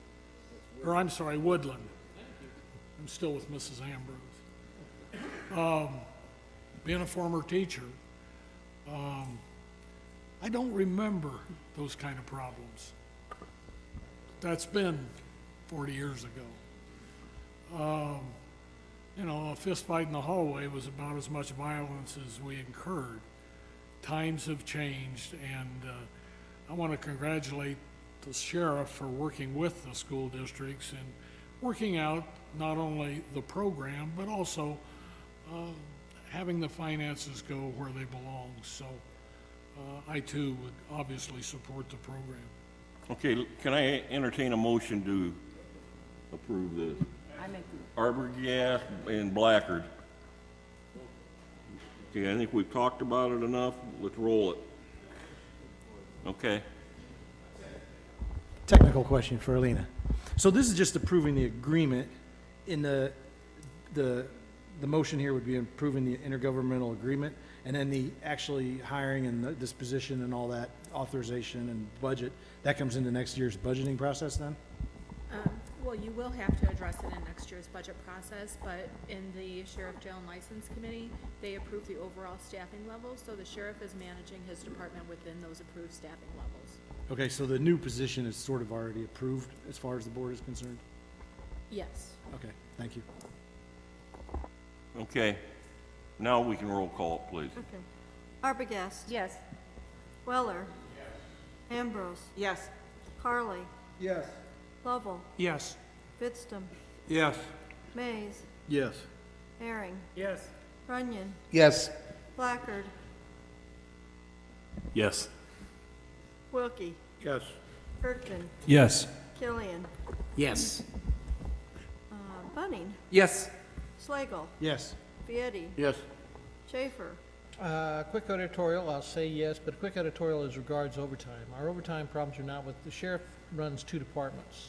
Or I'm sorry, Woodland. I'm still with Mrs. Ambrose. Being a former teacher, I don't remember those kind of problems. That's been 40 years ago. You know, a fist fight in the hallway was about as much violence as we incurred. Times have changed, and I want to congratulate the sheriff for working with the school districts and working out not only the program, but also having the finances go where they belong. So I too would obviously support the program. Okay, can I entertain a motion to approve this? I make, Arbogast and Blackard. Okay, I think we've talked about it enough. Let's roll it. Okay. Technical question for Alina. So this is just approving the agreement. In the motion here would be approving the intergovernmental agreement, and then the actually hiring and the disposition and all that authorization and budget, that comes into next year's budgeting process then? Well, you will have to address it in next year's budget process, but in the Sheriff Jail and License Committee, they approve the overall staffing levels, so the sheriff is managing his department within those approved staffing levels. Okay, so the new position is sort of already approved as far as the board is concerned? Yes. Okay, thank you. Okay. Now we can roll call it, please. Okay. Arbogast. yes. Weller. Ambrose. Yes. Carly. Yes. Lovell. Yes. Fidstem. Yes. Mays. Yes. Herring. Yes. Runyon. Yes. Blackard. Yes. Wilkie. Yes. Kirkman. Yes. Killian. Yes. Bunning. Yes. Slagle. Yes. Vietti. Yes. Schaefer. Quick editorial, I'll say yes, but a quick editorial as regards overtime. Our overtime problems are not with, the sheriff runs two departments.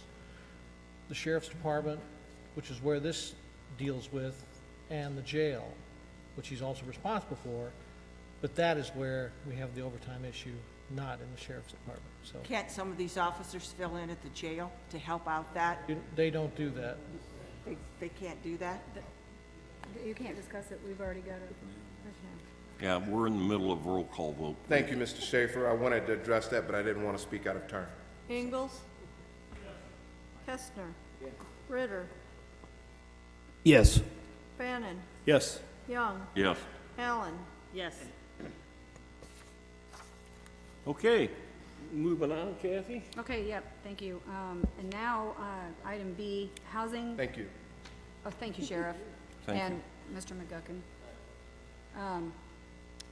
The sheriff's department, which is where this deals with, and the jail, which he's also responsible for, but that is where we have the overtime issue, not in the sheriff's department, so. Can't some of these officers fill in at the jail to help out that? They don't do that. They can't do that? You can't discuss it, we've already got it. Okay. Yeah, we're in the middle of roll call vote. Thank you, Mr. Schaefer. I wanted to address that, but I didn't want to speak out of turn. Ingalls. Kestner. Ritter. Yes. Bannon. Yes. Young. Yes. Allen. Yes. Okay, moving on, Kathy. Okay, yep, thank you. And now, item B, housing. Thank you. Oh, thank you, Sheriff. Thank you. And Mr. McGuckin.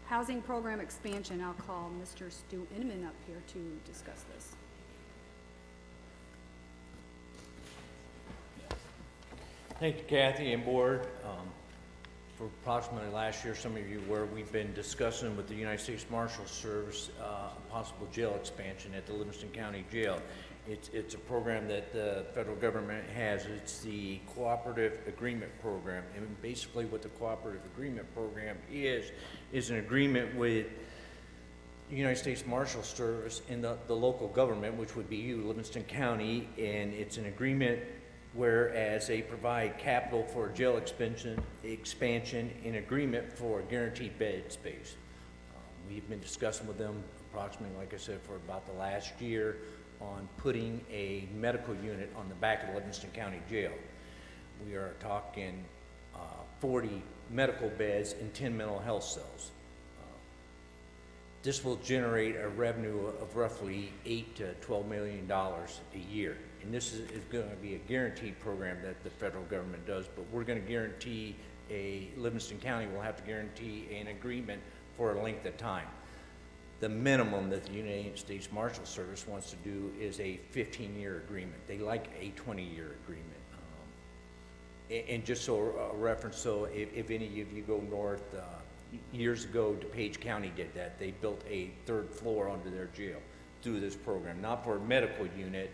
Housing program expansion, I'll call Mr. Stu Inman up here to discuss this. Thank you, Kathy and Board. For approximately last year, some of you were, we've been discussing with the United States Marshal Service a possible jail expansion at the Livingston County Jail. It's a program that the federal government has. It's the Cooperative Agreement Program. And basically what the Cooperative Agreement Program is an agreement with the United States Marshal Service and the local government, which would be you, Livingston County, and it's an agreement whereas they provide capital for jail expansion in agreement for guaranteed bed space. We've been discussing with them approximately, like I said, for about the last year on putting a medical unit on the back of Livingston County Jail. We are talking 40 medical beds and 10 mental health cells. This will generate a revenue of roughly $8 to $12 million a year. And this is going to be a guaranteed program that the federal government does, but we're going to guarantee Livingston County will have to guarantee an agreement for a length of time. The minimum that the United States Marshal Service wants to do is a 15-year agreement. They like a 20-year agreement. And just so a reference, so if any of you go north, years ago, DuPage County did that. They built a third floor under their jail through this program, not for a medical unit,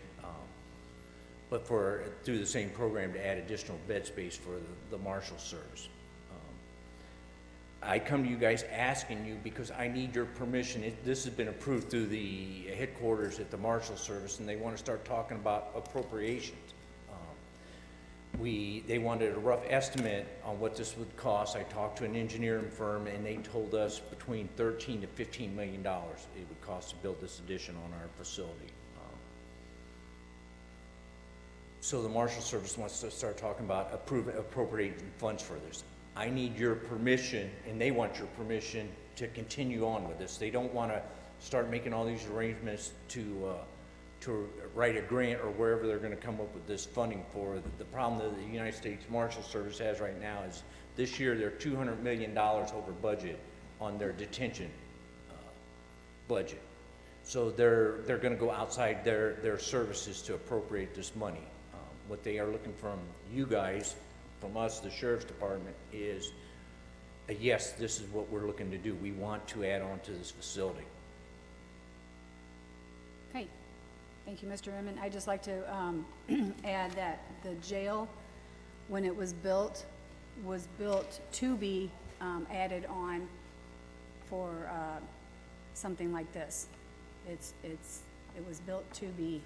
but through the same program to add additional bed space for the Marshal Service. I come to you guys asking you because I need your permission. This has been approved through the headquarters at the Marshal Service, and they want to start talking about appropriations. They wanted a rough estimate on what this would cost. I talked to an engineering firm, and they told us between $13 to $15 million it would cost to build this addition on our facility. So the Marshal Service wants to start talking about appropriating funds for this. I need your permission, and they want your permission to continue on with this. They don't want to start making all these arrangements to write a grant or wherever they're going to come up with this funding for. The problem that the United States Marshal Service has right now is this year they're $200 million over budget on their detention budget. So they're going to go outside their services to appropriate this money. What they are looking from you guys, from us, the Sheriff's Department, is a yes, this is what we're looking to do. We want to add on to this facility. Okay, thank you, Mr. Inman. I'd just like to add that the jail, when it was built to be added on for something like this. It was built to be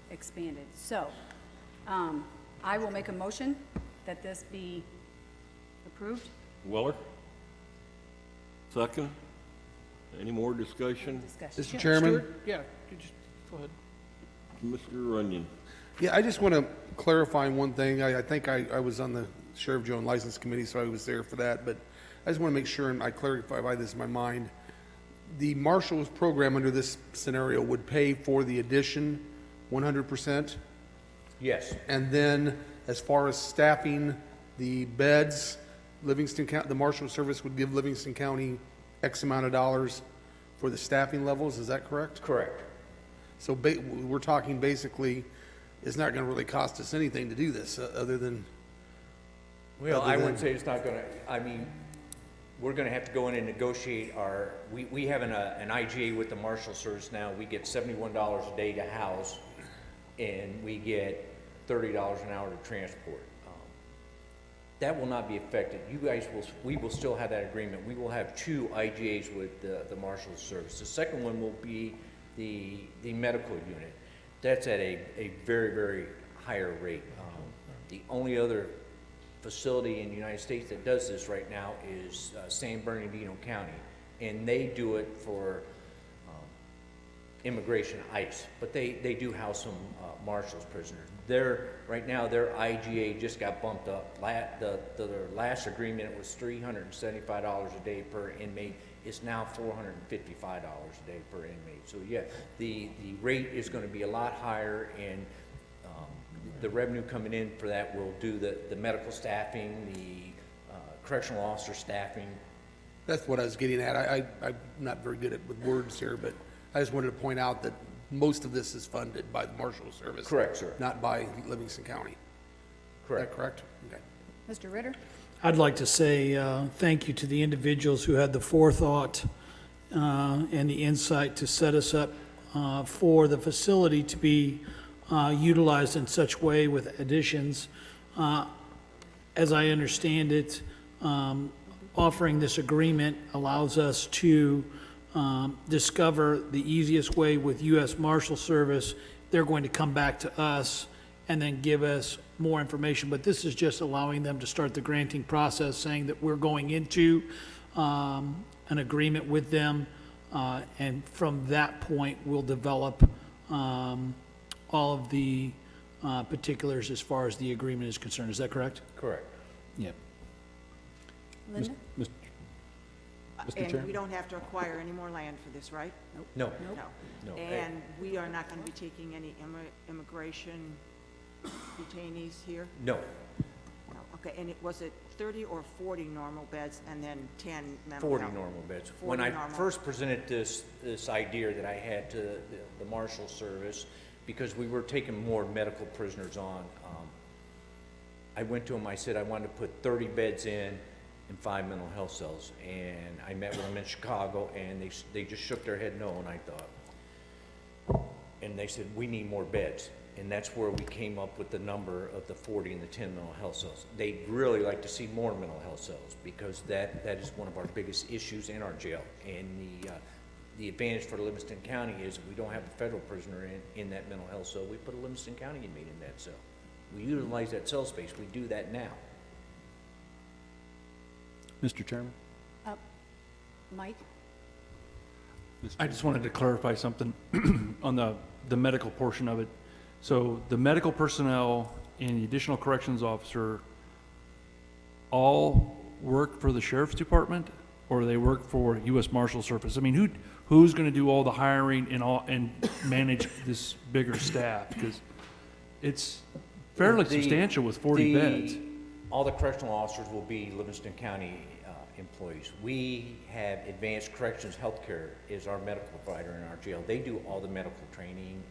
expanded. So, I will make a motion that this be approved. Weller? Second? Any more discussion? Mr. Chairman? Stuart? Yeah, you just, go ahead. Mr. Runyon? Yeah, I just want to clarify one thing. I think I was on the Sheriff Joe and License Committee, so I was there for that, but I just want to make sure and I clarify this in my mind. The Marshals program under this scenario would pay for the addition 100%? Yes. And then as far as staffing the beds, Livingston County, the Marshal Service would give Livingston County X amount of dollars for the staffing levels, is that correct? Correct. So we're talking basically, it's not going to really cost us anything to do this, other than... Well, I wouldn't say it's not going to, I mean, we're going to have to go in and negotiate our, we have an IGA with the Marshal Service now. We get $71 a day to house, and we get $30 an hour to transport. That will not be affected. You guys we will still have that agreement. We will have 2 IGAs with the Marshal Service. The second one will be the medical unit. That's at a very, very higher rate. The only other facility in the United States that does this right now is San Bernardino County, and they do it for immigration ICE, but they do house some Marshals prisoners. Right now, their IGA just got bumped up. Their last agreement was $375 a day per inmate. It's now $455 a day per inmate. So yeah, the rate is going to be a lot higher, and the revenue coming in for that will do the medical staffing, the correctional officer staffing. That's what I was getting at. I'm not very good with words here, but I just wanted to point out that most of this is funded by the Marshal Service. Correct, sir. Not by Livingston County. Correct. Is that correct? Okay. Mr. Ritter? I'd like to say thank you to the individuals who had the forethought and the insight to set us up for the facility to be utilized in such way with additions. As I understand it, offering this agreement allows us to discover the easiest way with U.S. Marshal Service. They're going to come back to us and then give us more information. But this is just allowing them to start the granting process, saying that we're going into an agreement with them. And from that point, we'll develop all of the particulars as far as the agreement is concerned. Is that correct? Correct. Yep. Linda? Mr. And Chairman? we don't have to acquire any more land for this, right? No. No. And we are not going to be taking any immigration detainees here? No. No. Okay, and was it 30 or 40 normal beds and then 10 mental health? 40 normal beds. 40 When I normal. first presented this idea that I had to the Marshal Service, because we were taking more medical prisoners on, I went to them, I said I wanted to put 30 beds in and 5 mental health cells. And I met with them in Chicago, and they just shook their head no, and I thought, and they said, we need more beds. And that's where we came up with the number of the 40 and the 10 mental health cells. They'd really like to see more mental health cells, because that is one of our biggest issues in our jail. And the advantage for Livingston County is if we don't have a federal prisoner in that mental health cell, we put a Livingston County inmate in that cell. We utilize that cell space. We do that now. Mr. Chairman? Mike? I just wanted to clarify something on the medical portion of it. So the medical personnel and the additional corrections officer all work for the sheriff's department, or they work for U.S. Marshal Service? I mean, who's going to do all the hiring and manage this bigger staff? Because it's fairly substantial with 40 beds. All the correctional officers will be Livingston County employees. We have Advanced Corrections Healthcare is our medical provider in our jail. They do all the medical training,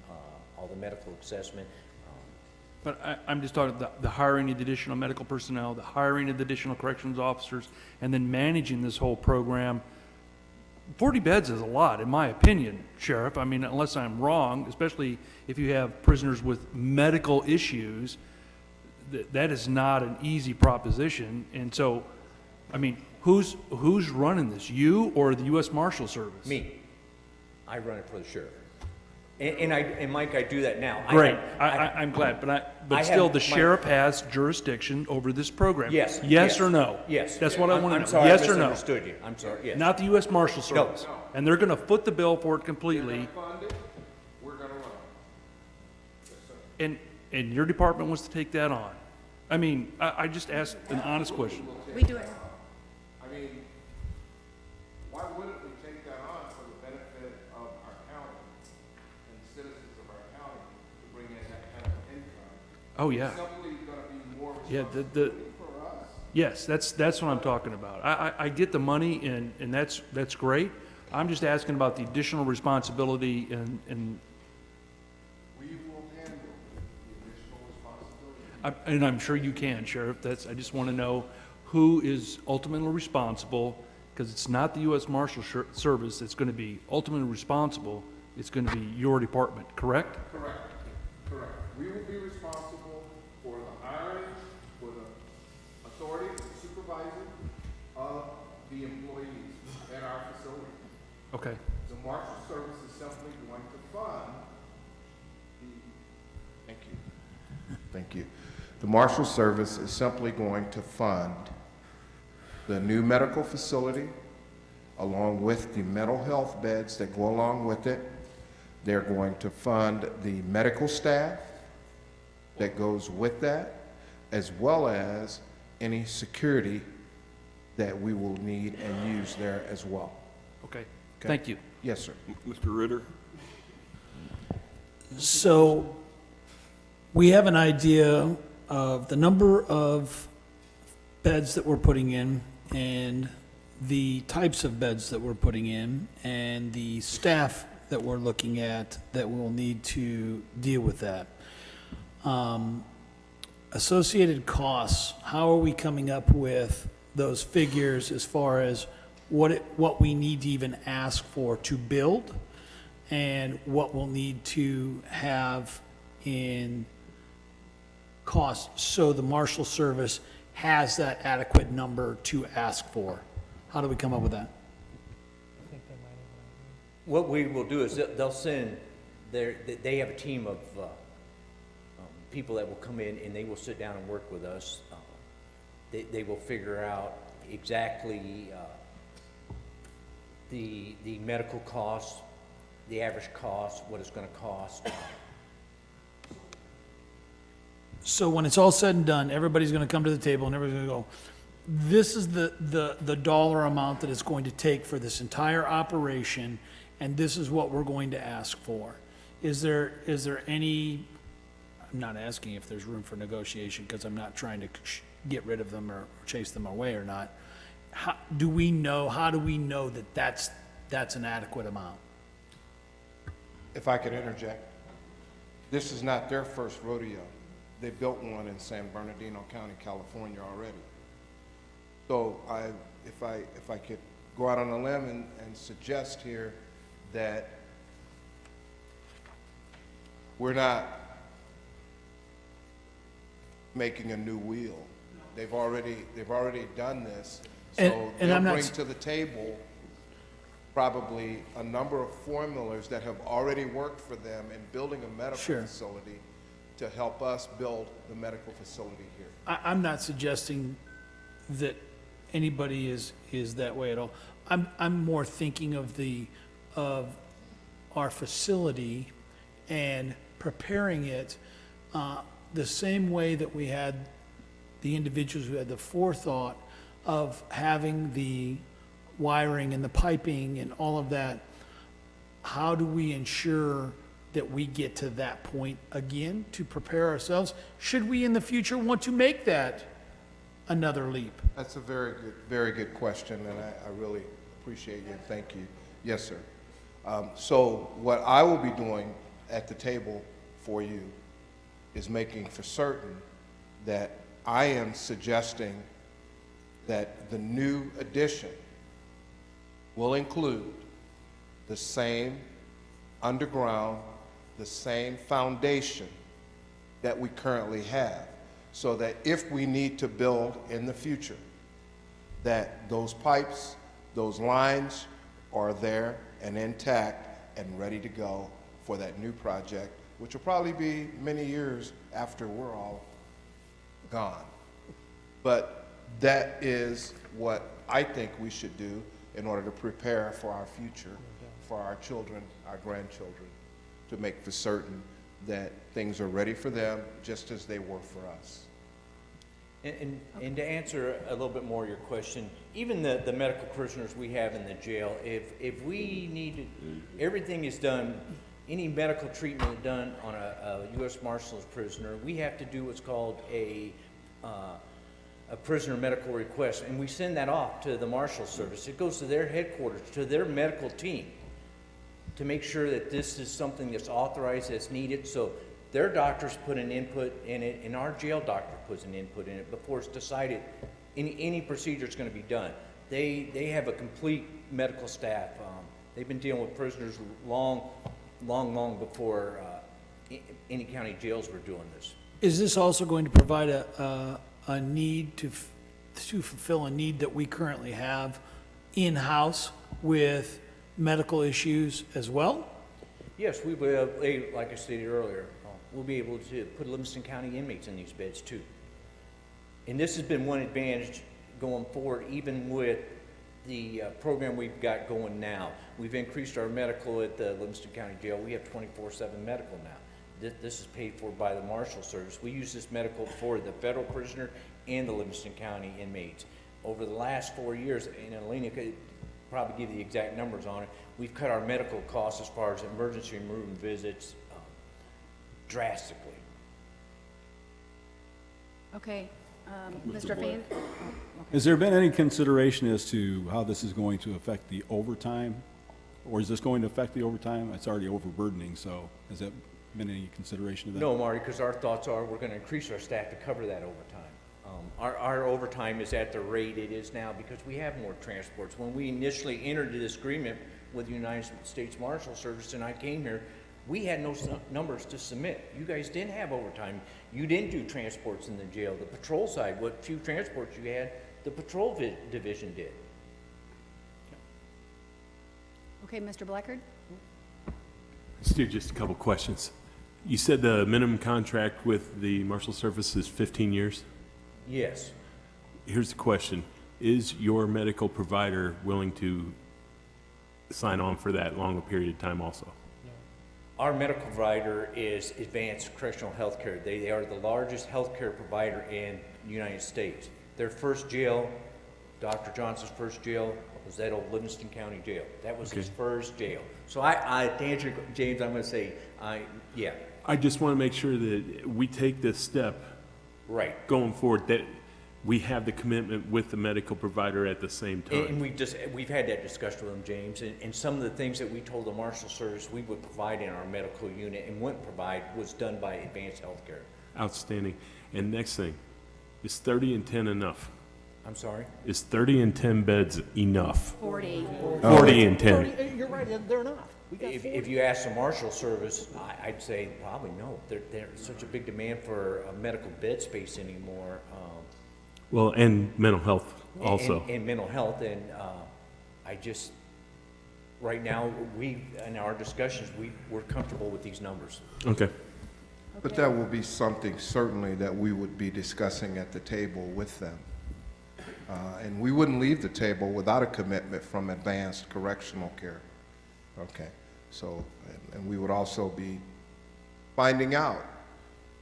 all the medical assessment. But I'm just talking the hiring of the additional medical personnel, the hiring of the additional corrections officers, and then managing this whole program. 40 beds is a lot, in my opinion, Sheriff. I mean, unless I'm wrong, especially if you have prisoners with medical issues, that is not an easy proposition. And so, I mean, who's running this, you or the U.S. Marshal Service? Me. I run it for the sheriff. And Mike, I do that now. Great. I'm glad, but still, the sheriff has jurisdiction over this program. Yes. Yes or no? Yes. That's what I want to know. I'm sorry, yes I or no? misunderstood you. I'm sorry, yes. Not the U.S. Marshal Service. No. And they're going to foot the bill for it completely. We're gonna run it. And your department wants to take that on. I mean, I just asked an honest question. We do it. I mean, why wouldn't we take that on for the benefit of our county and citizens of our county to bring in that kind of income? Oh, yeah. It's simply gonna be more Yeah, responsibility for us. yes, that's what I'm talking about. I get the money, and that's great. I'm just asking about the additional responsibility and We will handle the additional responsibility. and I'm sure you can, Sheriff. I just want to know who is ultimately responsible, because it's not the U.S. Marshal Service that's going to be ultimately responsible. It's going to be your department, correct? Correct. We will be responsible for the hiring, for the authority, the supervising of the employees at our facility. Okay. The Marshal Service is simply going to fund the, thank you. The Marshal Service is simply going to fund the new medical facility, along with the mental health beds that go along with it. They're going to fund the medical staff that goes with that, as well as any security that we will need and use there as well. Okay. Thank you. Yes, sir. Mr. Ritter? So we have an idea of the number of beds that we're putting in and the types of beds that we're putting in and the staff that we're looking at that will need to deal with that. Associated costs, how are we coming up with those figures as far as what we need to even ask for to build and what we'll need to have in cost, so the Marshal Service has that adequate number to ask for? How do we come up with that? What we will do is they'll send they have a team of people that will come in and they will sit down and work with us. They will figure out exactly the medical costs, the average cost, what it's going to cost. So when it's all said and done, everybody's going to come to the table and everybody's going to go, this is the dollar amount that it's going to take for this entire operation, and this is what we're going to ask for. Is there any, I'm not asking if there's room for negotiation because I'm not trying to get rid of them or chase them away or not. How do we know that that's an adequate amount? If I could interject, this is not their first rodeo. They built one in San Bernardino County, California already. So if I could go out on a limb and suggest here that we're not making a new wheel. They've already done this. So they'll bring to the table probably a number of formulas that have already worked for them in building a medical facility to help us build the medical facility here. I'm not suggesting that anybody is that way at all. I'm more thinking of our facility and preparing it the same way that we had the individuals who had the forethought of having the wiring and the piping and all of that. How do we ensure that we get to that point again to prepare ourselves? Should we in the future want to make that another leap? That's a very good question, and I really appreciate you and thank you. Yes, sir. So what I will be doing at the table for you is making for certain that I am suggesting that the new addition will include the same underground, the same foundation that we currently have, so that if we need to build in the future, that those pipes, those lines are there and intact and ready to go for that new project, which will probably be many years after we're all gone. But that is what I think we should do in order to prepare for our future, for our children, our grandchildren, to make for certain that things are ready for them just as they were for us. And to answer a little bit more your question, even the medical prisoners we have in the jail, if we need, everything is done, any medical treatment done on a U.S. Marshals prisoner, we have to do what's called a prisoner medical request, and we send that off to the Marshal Service. It goes to their headquarters, to their medical team, to make sure that this is something that's authorized, that's needed. So their doctors put an input in it, and our jail doctor puts an input in it before it's decided any procedure is going to be done. They have a complete medical staff. They've been dealing with prisoners long before any county jails were doing this. Is this also going to provide a need to fulfill a need that we currently have in-house with medical issues as well? Yes, we will, like I stated earlier, we'll be able to put Livingston County inmates in these beds too. And this has been one advantage going forward, even with the program we've got going now. We've increased our medical at the Livingston County Jail. We have 24/7 medical now. This is paid for by the Marshal Service. We use this medical for the federal prisoner and the Livingston County inmates. Over the last 4 years, and Alina could probably give the exact numbers on it, we've cut our medical costs as far as emergency room visits drastically. Okay, Mr. Fian? Has there been any consideration as to how this is going to affect the overtime? Or is this going to affect the overtime? It's already overburdening, so has that been any consideration of that? No, Marty, because our thoughts are we're going to increase our staff to cover that overtime. Our overtime is at the rate it is now because we have more transports. When we initially entered this agreement with the United States Marshal Service and I came here, we had no numbers to submit. You guys didn't have overtime. You didn't do transports in the jail. The patrol side, what few transports you had, the patrol division did. Okay, Mr. Blackard? Steve, just a couple questions. You said the minimum contract with the Marshal Service is 15 years? Yes. Here's the question. Is your medical provider willing to sign on for that long a period of time also? Our medical provider is Advanced Correctional Healthcare. They are the largest healthcare provider in the United States. Their first jail, Dr. Johnson's first jail, was that old Livingston County Jail. That was his first jail. So to answer, James, I'm going to say, yeah. I just want to make sure that we take this step right going forward, that we have the commitment with the medical provider at the same time. And we've had that discussion with them, James, and some of the things that we told the Marshal Service we would provide in our medical unit and wouldn't provide was done by Advanced Healthcare. Outstanding. And next thing, is 30 and 10 enough? I'm sorry? Is 30 and 10 beds enough? 40. 40 and 10. 40, you're right, they're not. We got 40. If you ask the Marshal Service, I'd say probably no. There's such a big demand for medical bed space anymore. Well, and mental health also. And mental health, and right now, in our discussions, we're comfortable with these numbers. Okay. But that will be something certainly that we would be discussing at the table with them. And we wouldn't leave the table without a commitment from Advanced Correctional Care. Okay, so, and we would also be finding out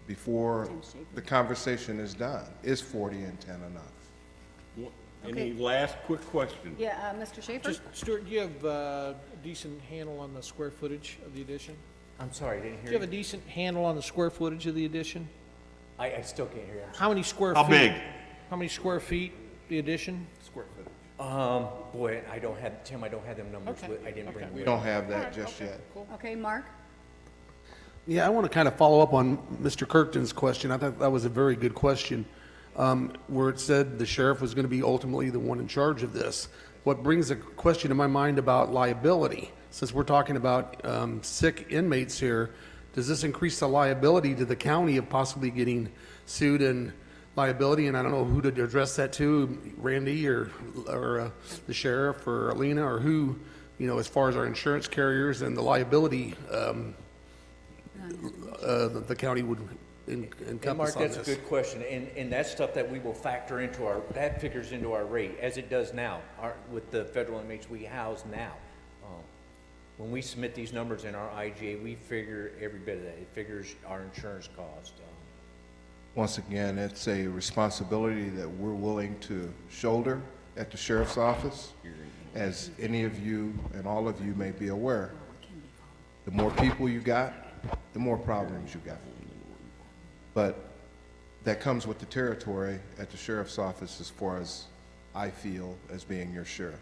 before the conversation is done, is 40 and 10 enough? Any last quick questions? Yeah, Mr. Schaefer? Just, Stuart, do you have a decent handle on the square footage of the addition? I'm sorry, I didn't Do hear you have a decent handle on the square footage of the addition? I still can't hear you. How many square How feet? big? How many square feet, the addition? Square footage. Boy, I don't have, Tim, I don't have them numbers. Okay. I didn't bring them We with don't me. have that just yet. Okay, Mark? Yeah, I want to kind of follow up on Mr. Kirkton's question. I thought that was a very good question, where it said the sheriff was going to be ultimately the one in charge of this. What brings a question to my mind about liability, since we're talking about sick inmates here, does this increase the liability to the county of possibly getting sued and liability? And I don't know who to address that to, Randy or the sheriff or Alina or who, as far as our insurance carriers and the liability the county would And encompass Mark, on that's this. a good question, and that's stuff that we will factor into that figures into our rate, as it does now, with the federal inmates we house now. When we submit these numbers in our IGA, we figure every bit of that. It figures our insurance cost. Once again, it's a responsibility that we're willing to shoulder at the sheriff's office. As any of you and all of you may be aware, the more people you got, the more problems you got. But that comes with the territory at the sheriff's office as far as I feel as being your sheriff.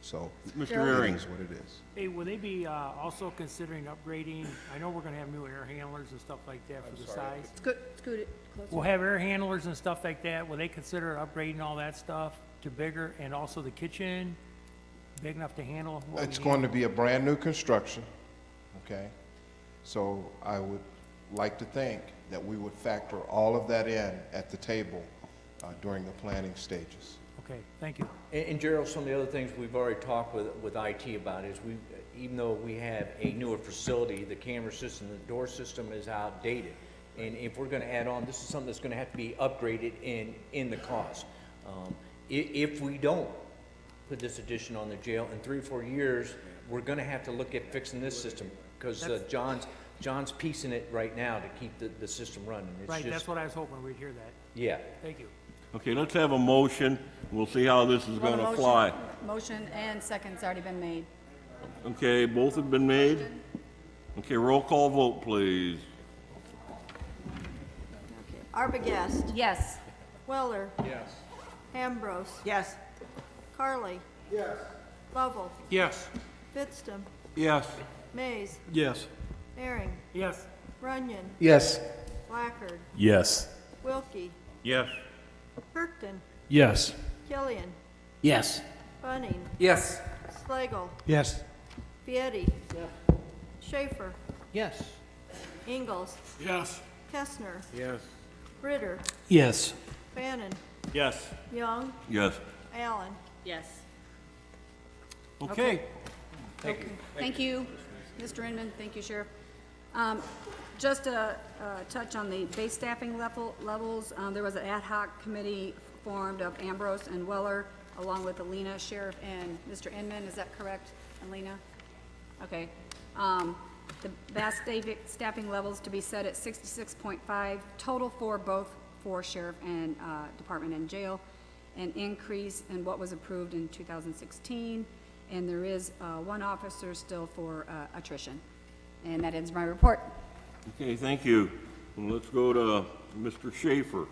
So, Mr. it Herring. is what it is. Hey, will they be also considering upgrading? I know we're gonna have new air handlers and stuff like that for the size. Scoot it closer. We'll have air handlers and stuff like that. Will they consider upgrading all that stuff to bigger, and also the kitchen, big enough to handle what we It's need? going to be a brand-new construction, okay? So I would like to think that we would factor all of that in at the table during the planning stages. Okay, thank you. And Gerald, some of the other things we've already talked with IT about is even though we have a newer facility, the camera system, the door system is outdated. And if we're gonna add on, this is something that's gonna have to be upgraded in the cost. If we don't put this addition on the jail, in 3 or 4 years, we're gonna have to look at fixing this system, because John's piecing it right now to keep the system running. It's Right, just- that's what I was hoping we'd hear that. Yeah. Thank you. Okay, let's have a motion. We'll see how this is Well, gonna the fly. Motion and second's already been made. Okay, both have been made. Okay, roll call vote, please. Arbogast. Yes. Weller. Yes. Ambrose. Yes. Carly. Yes. Lovell. Yes. Fitstum. Yes. Mays. Yes. Herring. Yes. Runyon. Yes. Blackard. Yes. Wilkie. Yes. Kirkton. Yes. Killian. Yes. Bunning. Yes. Slagle. Yes. Vieti. Schaefer. Yes. Ingalls. Yes. Kestner. Yes. Ritter. Yes. Bannon. Yes. Young. Yes. Allen. Yes. Okay. Thank you, Mr. Inman. Thank you, Sheriff. Just to touch on the base staffing levels, there was an ad hoc committee formed of Ambrose and Weller, along with Alina, Sheriff, and Mr. Inman. Is that correct, Alina? Okay. The base staffing levels to be set at 66.5 total for sheriff and department and jail, an increase in what was approved in 2016, and there is one officer still for attrition. And that ends my report. Okay, thank you. And let's go to Mr. Schaefer.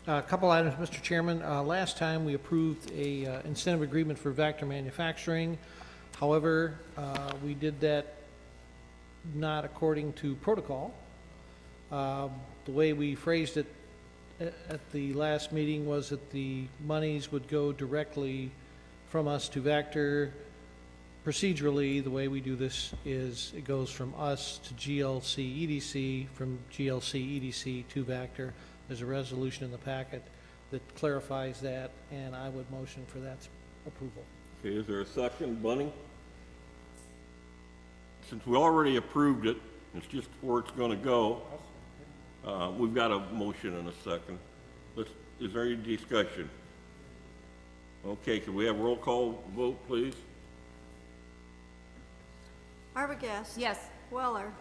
A couple items, Mr. Chairman. Last time, we approved a incentive agreement for Vector Manufacturing. However, we did that not according to protocol. The way we phrased it at the last meeting was that the monies would go directly from us to Vector. Procedurally, the way we do this is it goes from us to GLC EDC, from GLC EDC to Vector. There's a resolution in the packet that clarifies that, and I would motion for that approval. Okay, is there a second, Bunny? Since we already approved it, it's just where it's gonna go. We've got a motion and a second. Is there any discussion? Okay, can we have a roll call vote, please? Arbogast. Yes. Weller.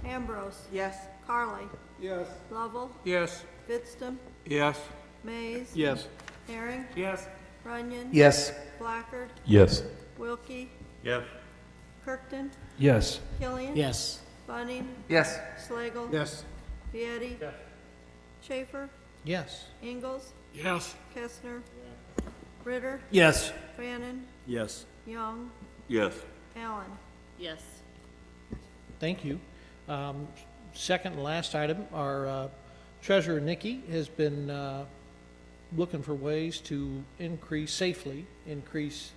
Ambrose. Yes. Carly. Yes. Lovell. Yes. Fidston. Yes. Mays. Yes. Herring. Yes. Runyon. Yes. Blackard. Yes. Wilkie. Yes. Kirkton. Yes. Killian. Yes. Bunning. Yes. Slagle. Yes. Vieti. Schaefer. Yes. Ingalls. Yes. Kestner. Ritter. Yes. Bannon. Yes. Young. Yes. Allen. Yes. Thank you. Second and last item, our treasurer, Nikki, has been looking for ways to safely increase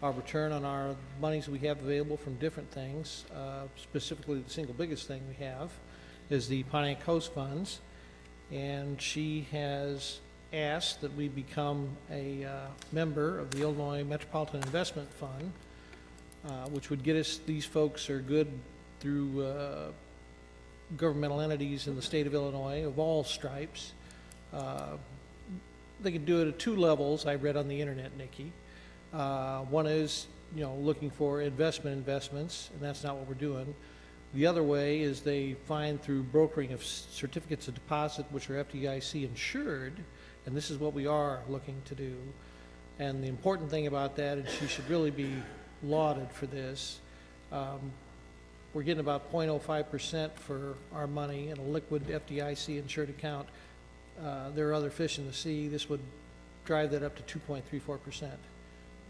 our return on our monies we have available from different things. Specifically, the single biggest thing we have is the Pontiac Coast Funds. And she has asked that we become a member of the Illinois Metropolitan Investment Fund, which would get us, these folks are good through governmental entities in the state of Illinois of all stripes. They could do it at two levels, I read on the internet, Nikki. One is, looking for investments, and that's not what we're doing. The other way is they find through brokering of certificates of deposit, which are FDIC insured, and this is what we are looking to do. And the important thing about that, and she should really be lauded for this, we're getting about 0.05% for our money in a liquid FDIC insured account. There are other fish in the sea. This would drive that up to 2.34%.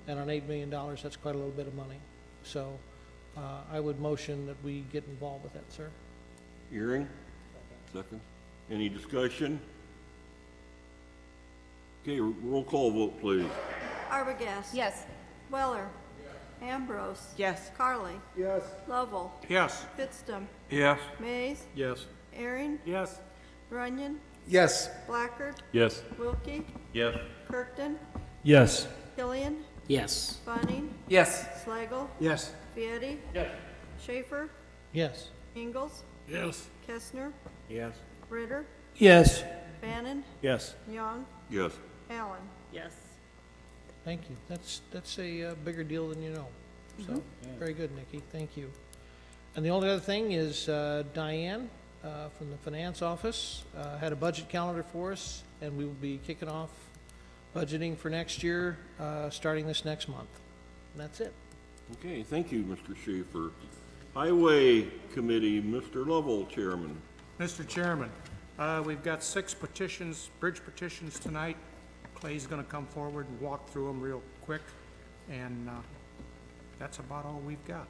And on $8 million, that's quite a little bit of money. So I would motion that we get involved with that, sir. Hearing? Second. Any discussion? Okay, roll call vote, please. Arbogast. Yes. Weller. Ambrose. Yes. Carly. Yes. Lovell. Yes. Fidston. Yes. Mays. Yes. Herring. Yes. Runyon. Yes. Blackard. Yes. Wilkie. Yes. Kirkton. Yes. Killian. Yes. Bunning. Yes. Slagle. Yes. Vieti. Yes. Schaefer. Yes. Ingalls. Yes. Kestner. Yes. Ritter. Yes. Bannon. Yes. Young. Yes. Allen. Yes. Thank you. That's a bigger deal than you know. So, very good, Nikki. Thank you. And the only other thing is Diane from the finance office had a budget calendar for us, and we will be kicking off budgeting for next year, starting this next month. And that's it. Okay, thank you, Mr. Schaefer. Highway Committee, Mr. Lovell, Chairman. Mr. Chairman, we've got 6 petitions, bridge petitions tonight. Clay's going to come forward and walk through them real quick, and that's about all we've got.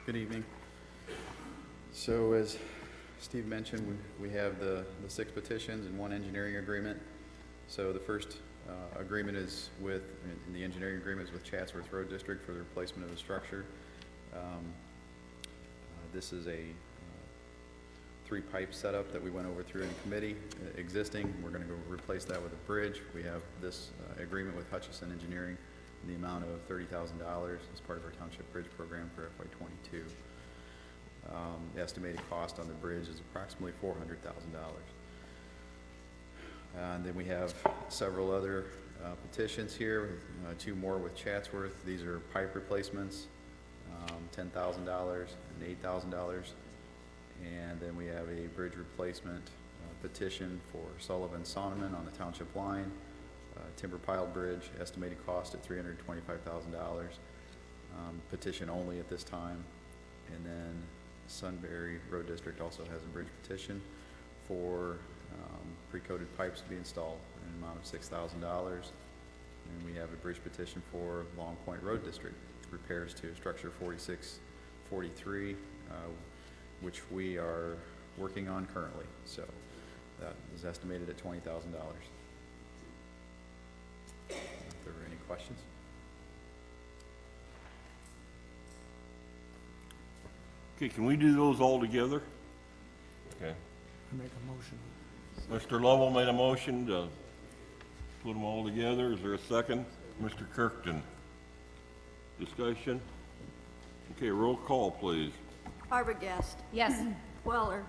Good evening. So as Steve mentioned, we have the 6 petitions and 1 engineering agreement. So the first agreement is with, and the engineering agreement is with Chatsworth Road District for the replacement of the structure. This is a 3-pipe setup that we went over through in committee, existing. We're going to go replace that with a bridge. We have this agreement with Hutchison Engineering in the amount of $30,000 as part of our township bridge program for FY22. The estimated cost on the bridge is approximately $400,000. And then we have several other petitions here, 2 more with Chatsworth. These are pipe replacements, $10,000 and $8,000. And then we have a bridge replacement petition for Sullivan Sonneman on the township line, timber pile bridge, estimated cost at $325,000. Petition only at this time. And then Sunbury Road District also has a bridge petition for pre-coated pipes to be installed in an amount of $6,000. And we have a bridge petition for Long Point Road District, repairs to structure 4643, which we are working on currently. So that is estimated at $20,000. If there were any questions? Okay, can we do those all together? Okay. Make a motion. Mr. Lovell made a motion to put them all together. Is there a second? Mr. Kirkton. Discussion? Okay, roll call, please. Arbogast. Yes. Weller.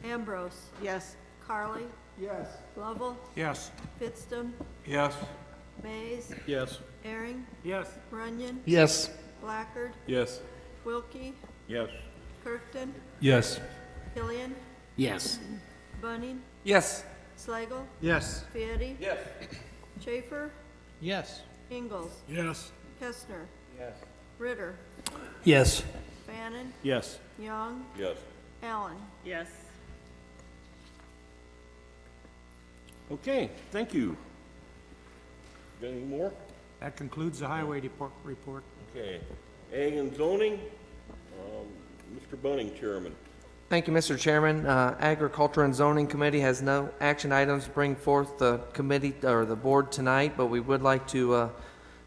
Ambrose. Yes. Carly. Yes. Lovell. Yes. Pittston. Yes. Mays. Yes. Aaron. Yes. Runyon. Yes. Blackard. Yes. Wilkie. Yes. Kirkton. Yes. Killian. Yes. Bunning. Yes. Slagle. Yes. Fieri. Yes. Schaefer. Yes. Ingalls. Yes. Kestner. Yes. Ritter. Yes. Bannon. Yes. Young. Yes. Allen. Yes. Okay, thank you. Got any more? That concludes the highway report. Okay. Ag and zoning, Mr. Bunning, Chairman. Thank you, Mr. Chairman. Agriculture and Zoning Committee has no action items to bring forth the committee or the board tonight, but we would like to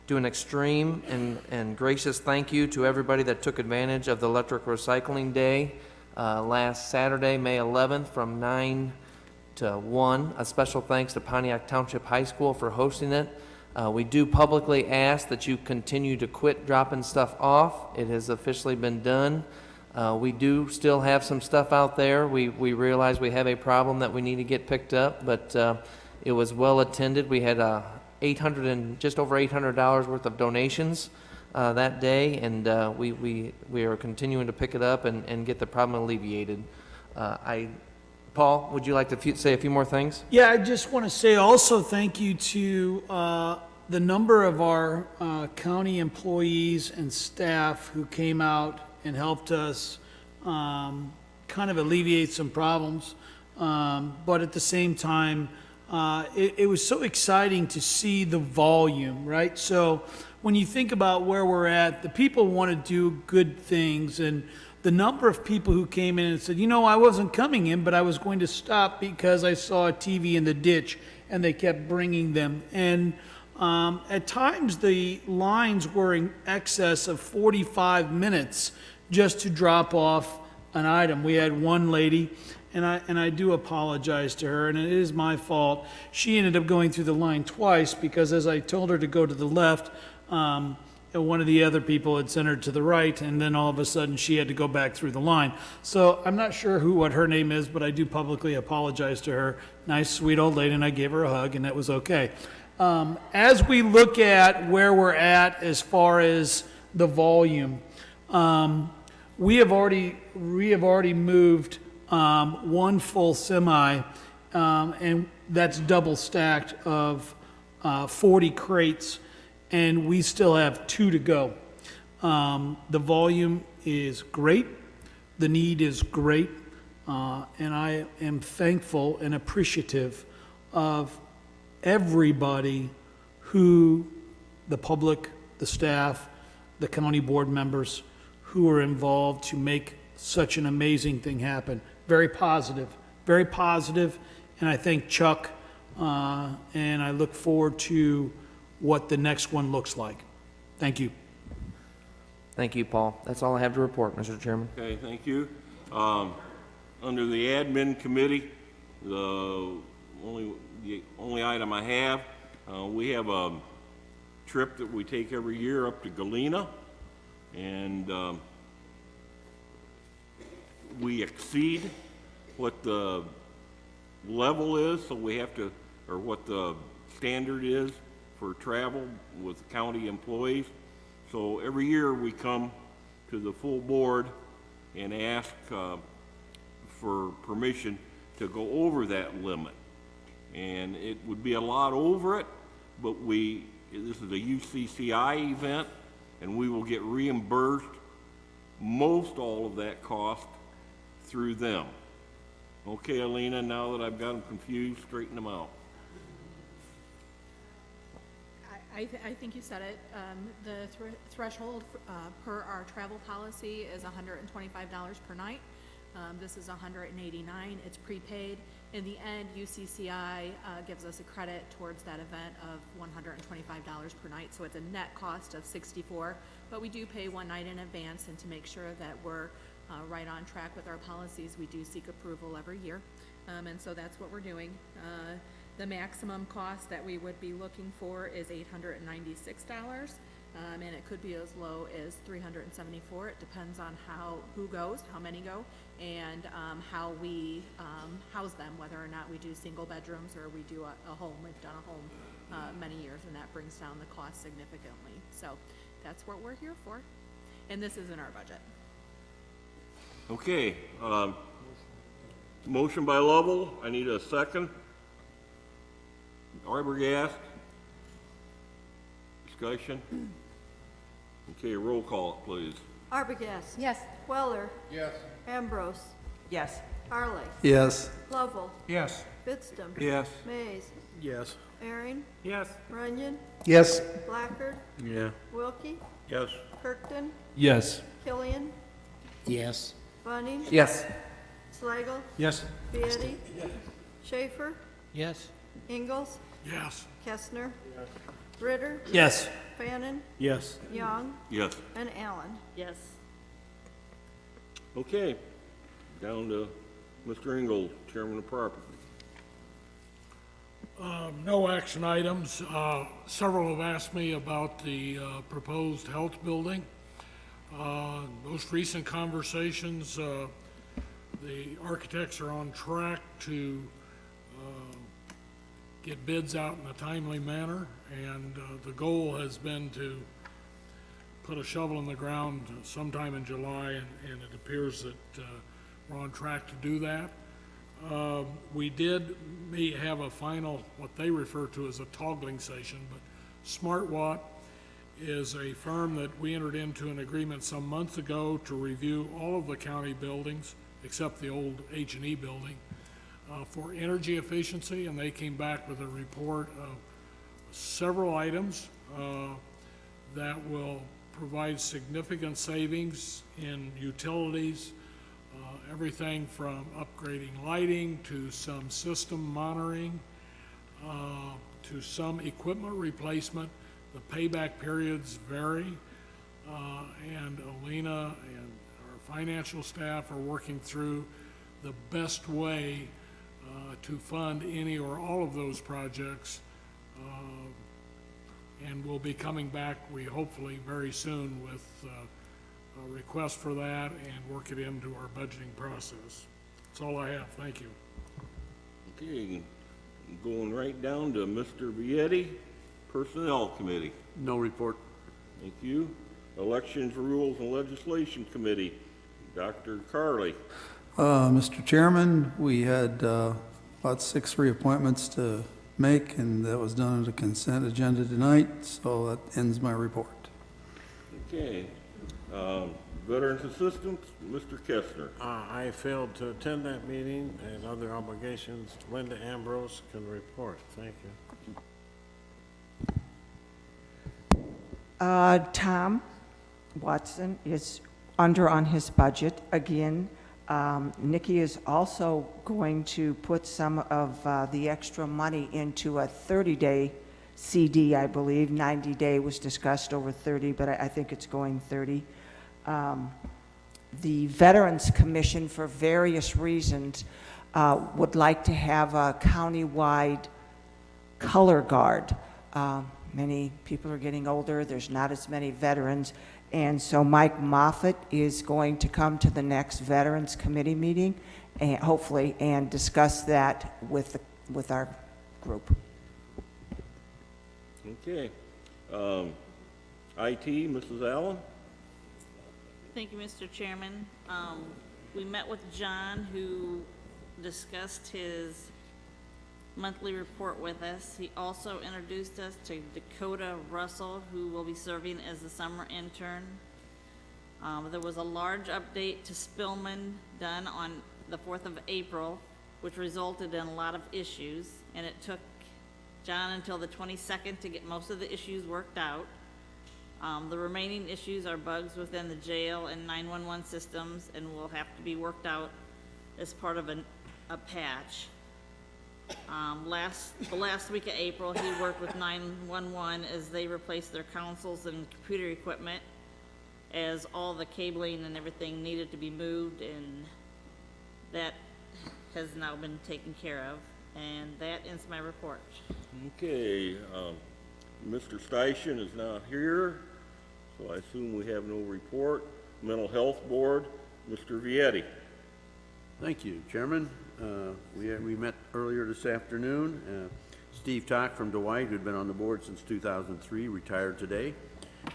do an extreme and gracious thank you to everybody that took advantage of the Electric Recycling Day last Saturday, May 11th, from 9 to 1. A special thanks to Pontiac Township High School for hosting it. We do publicly ask that you continue to quit dropping stuff off. It has officially been done. We do still have some stuff out there. We realize we have a problem that we need to get picked up, but it was well attended. We had just over $800 worth of donations that day, and we are continuing to pick it up and get the problem alleviated. Paul, would you like to say a few more things? Yeah, I just want to say also thank you to the number of our county employees and staff who came out and helped us kind of alleviate some problems. But at the same time, it was so exciting to see the volume, right? So when you think about where we're at, the people want to do good things, and the number of people who came in and said, you know, I wasn't coming in, but I was going to stop because I saw a TV in the ditch, and they kept bringing them. And at times the lines were in excess of 45 minutes just to drop off an item. We had one lady, and I do apologize to her, and it is my fault. She ended up going through the line twice because as I told her to go to the left, one of the other people had sent her to the right, and then all of a sudden she had to go back through the line. So I'm not sure what her name is, but I do publicly apologize to her. Nice, sweet old lady, and I gave her a hug, and that was okay. As we look at where we're at as far as the volume, we have already moved one full semi, and that's double stacked of 40 crates, and we still have 2 to go. The volume is great, the need is great, and I am thankful and appreciative of everybody who, the public, the staff, the county board members who are involved to make such an amazing thing happen. Very positive, and I thank Chuck, and I look forward to what the next one looks like. Thank you. Thank you, Paul. That's all I have to report, Mr. Chairman. Okay, thank you. Under the admin committee, the only item I have, we have a trip that we take every year up to Galena, and we exceed what the level is, so we have to, or what the standard is for travel with county employees. So every year we come to the full board and ask for permission to go over that limit. And it would be a lot over it, but this is a UCCI event, and we will get reimbursed most all of that cost through them. Okay, Alina, now that I've got them confused, straighten them out. I think you said it. The threshold per our travel policy is $125 per night. This is $189. It's prepaid. In the end, UCCI gives us a credit towards that event of $125 per night, so it's a net cost of $64. But we do pay one night in advance, and to make sure that we're right on track with our policies, we do seek approval every year, and so that's what we're doing. The maximum cost that we would be looking for is $896, and it could be as low as $374. It depends on who goes, how many go, and how we house them, whether or not we do single bedrooms or we do a home. We've done a home many years, and that brings down the cost significantly. So that's what we're here for, and this is in our budget. Okay, motion by Lovell, I need a second. Arbogast. Discussion. Okay, roll call, please. Arbogast. Yes. Weller. Yes. Ambrose. Yes. Harley. Yes. Lovell. Yes. Fidstem. Yes. Mays. Yes. Aaron. Yes. Runyon. Yes. Blackard. Yeah. Wilkie. Yes. Kirkton. Yes. Killian. Yes. Bunning. Yes. Slagle. Yes. Beatty. Schaefer. Yes. Ingalls. Yes. Kestner. Ritter. Yes. Fannin. Yes. Young. Yes. And Allen. Yes. Okay, down to Mr. Ingold, Chairman of Property. No action items. Several have asked me about the proposed health building. Most recent conversations, the architects are on track to get bids out in a timely manner, and the goal has been to put a shovel in the ground sometime in July, and it appears that we're on track to do that. We did have a final, what they refer to as a toggling session, but SmartWatt is a firm that we entered into an agreement some months ago to review all of the county buildings, except the old H&E building, for energy efficiency, and they came back with a report of several items that will provide significant savings in utilities, everything from upgrading lighting to some system monitoring, to some equipment replacement. The payback periods vary, and Alina and our financial staff are working through the best way to fund any or all of those projects, and we'll be coming back, we hopefully very soon, with a request for that and work it into our budgeting process. That's all I have. Thank you. Okay, going right down to Mr. Vietti, Personnel Committee. No report. Thank you. Elections, Rules, and Legislation Committee, Dr. Carley. Mr. Chairman, we had about 6 reappointments to make, and that was done on the consent agenda tonight, so that ends my report. Okay. Veterans Assistance, Mr. Kestner. I failed to attend that meeting and other obligations. Linda Ambrose can report. Thank you. Tom Watson is under on his budget again. Nikki is also going to put some of the extra money into a 30-day CD, I believe. 90-day was discussed over 30, but I think it's going 30. The Veterans Commission, for various reasons, would like to have a county-wide color guard. Many people are getting older, there's not as many veterans, and so Mike Moffett is going to come to the next Veterans Committee meeting, and hopefully, and discuss that with our group. Okay. IT, Mrs. Allen. Thank you, Mr. Chairman. We met with John, who discussed his monthly report with us. He also introduced us to Dakota Russell, who will be serving as the summer intern. There was a large update to Spillman done on the 4th of April, which resulted in a lot of issues, and it took John until the 22nd to get most of the issues worked out. The remaining issues are bugs within the jail and 911 systems, and will have to be worked out as part of a patch. The last week of April, he worked with 911 as they replaced their consoles and computer equipment, as all the cabling and everything needed to be moved, and that has now been taken care of. And that ends my report. Okay, Mr. Station is not here, so I assume we have no report. Mental Health Board, Mr. Vietti. Thank you, Chairman. We met earlier this afternoon. Steve Tock from Dwight, who'd been on the board since 2003, retired today.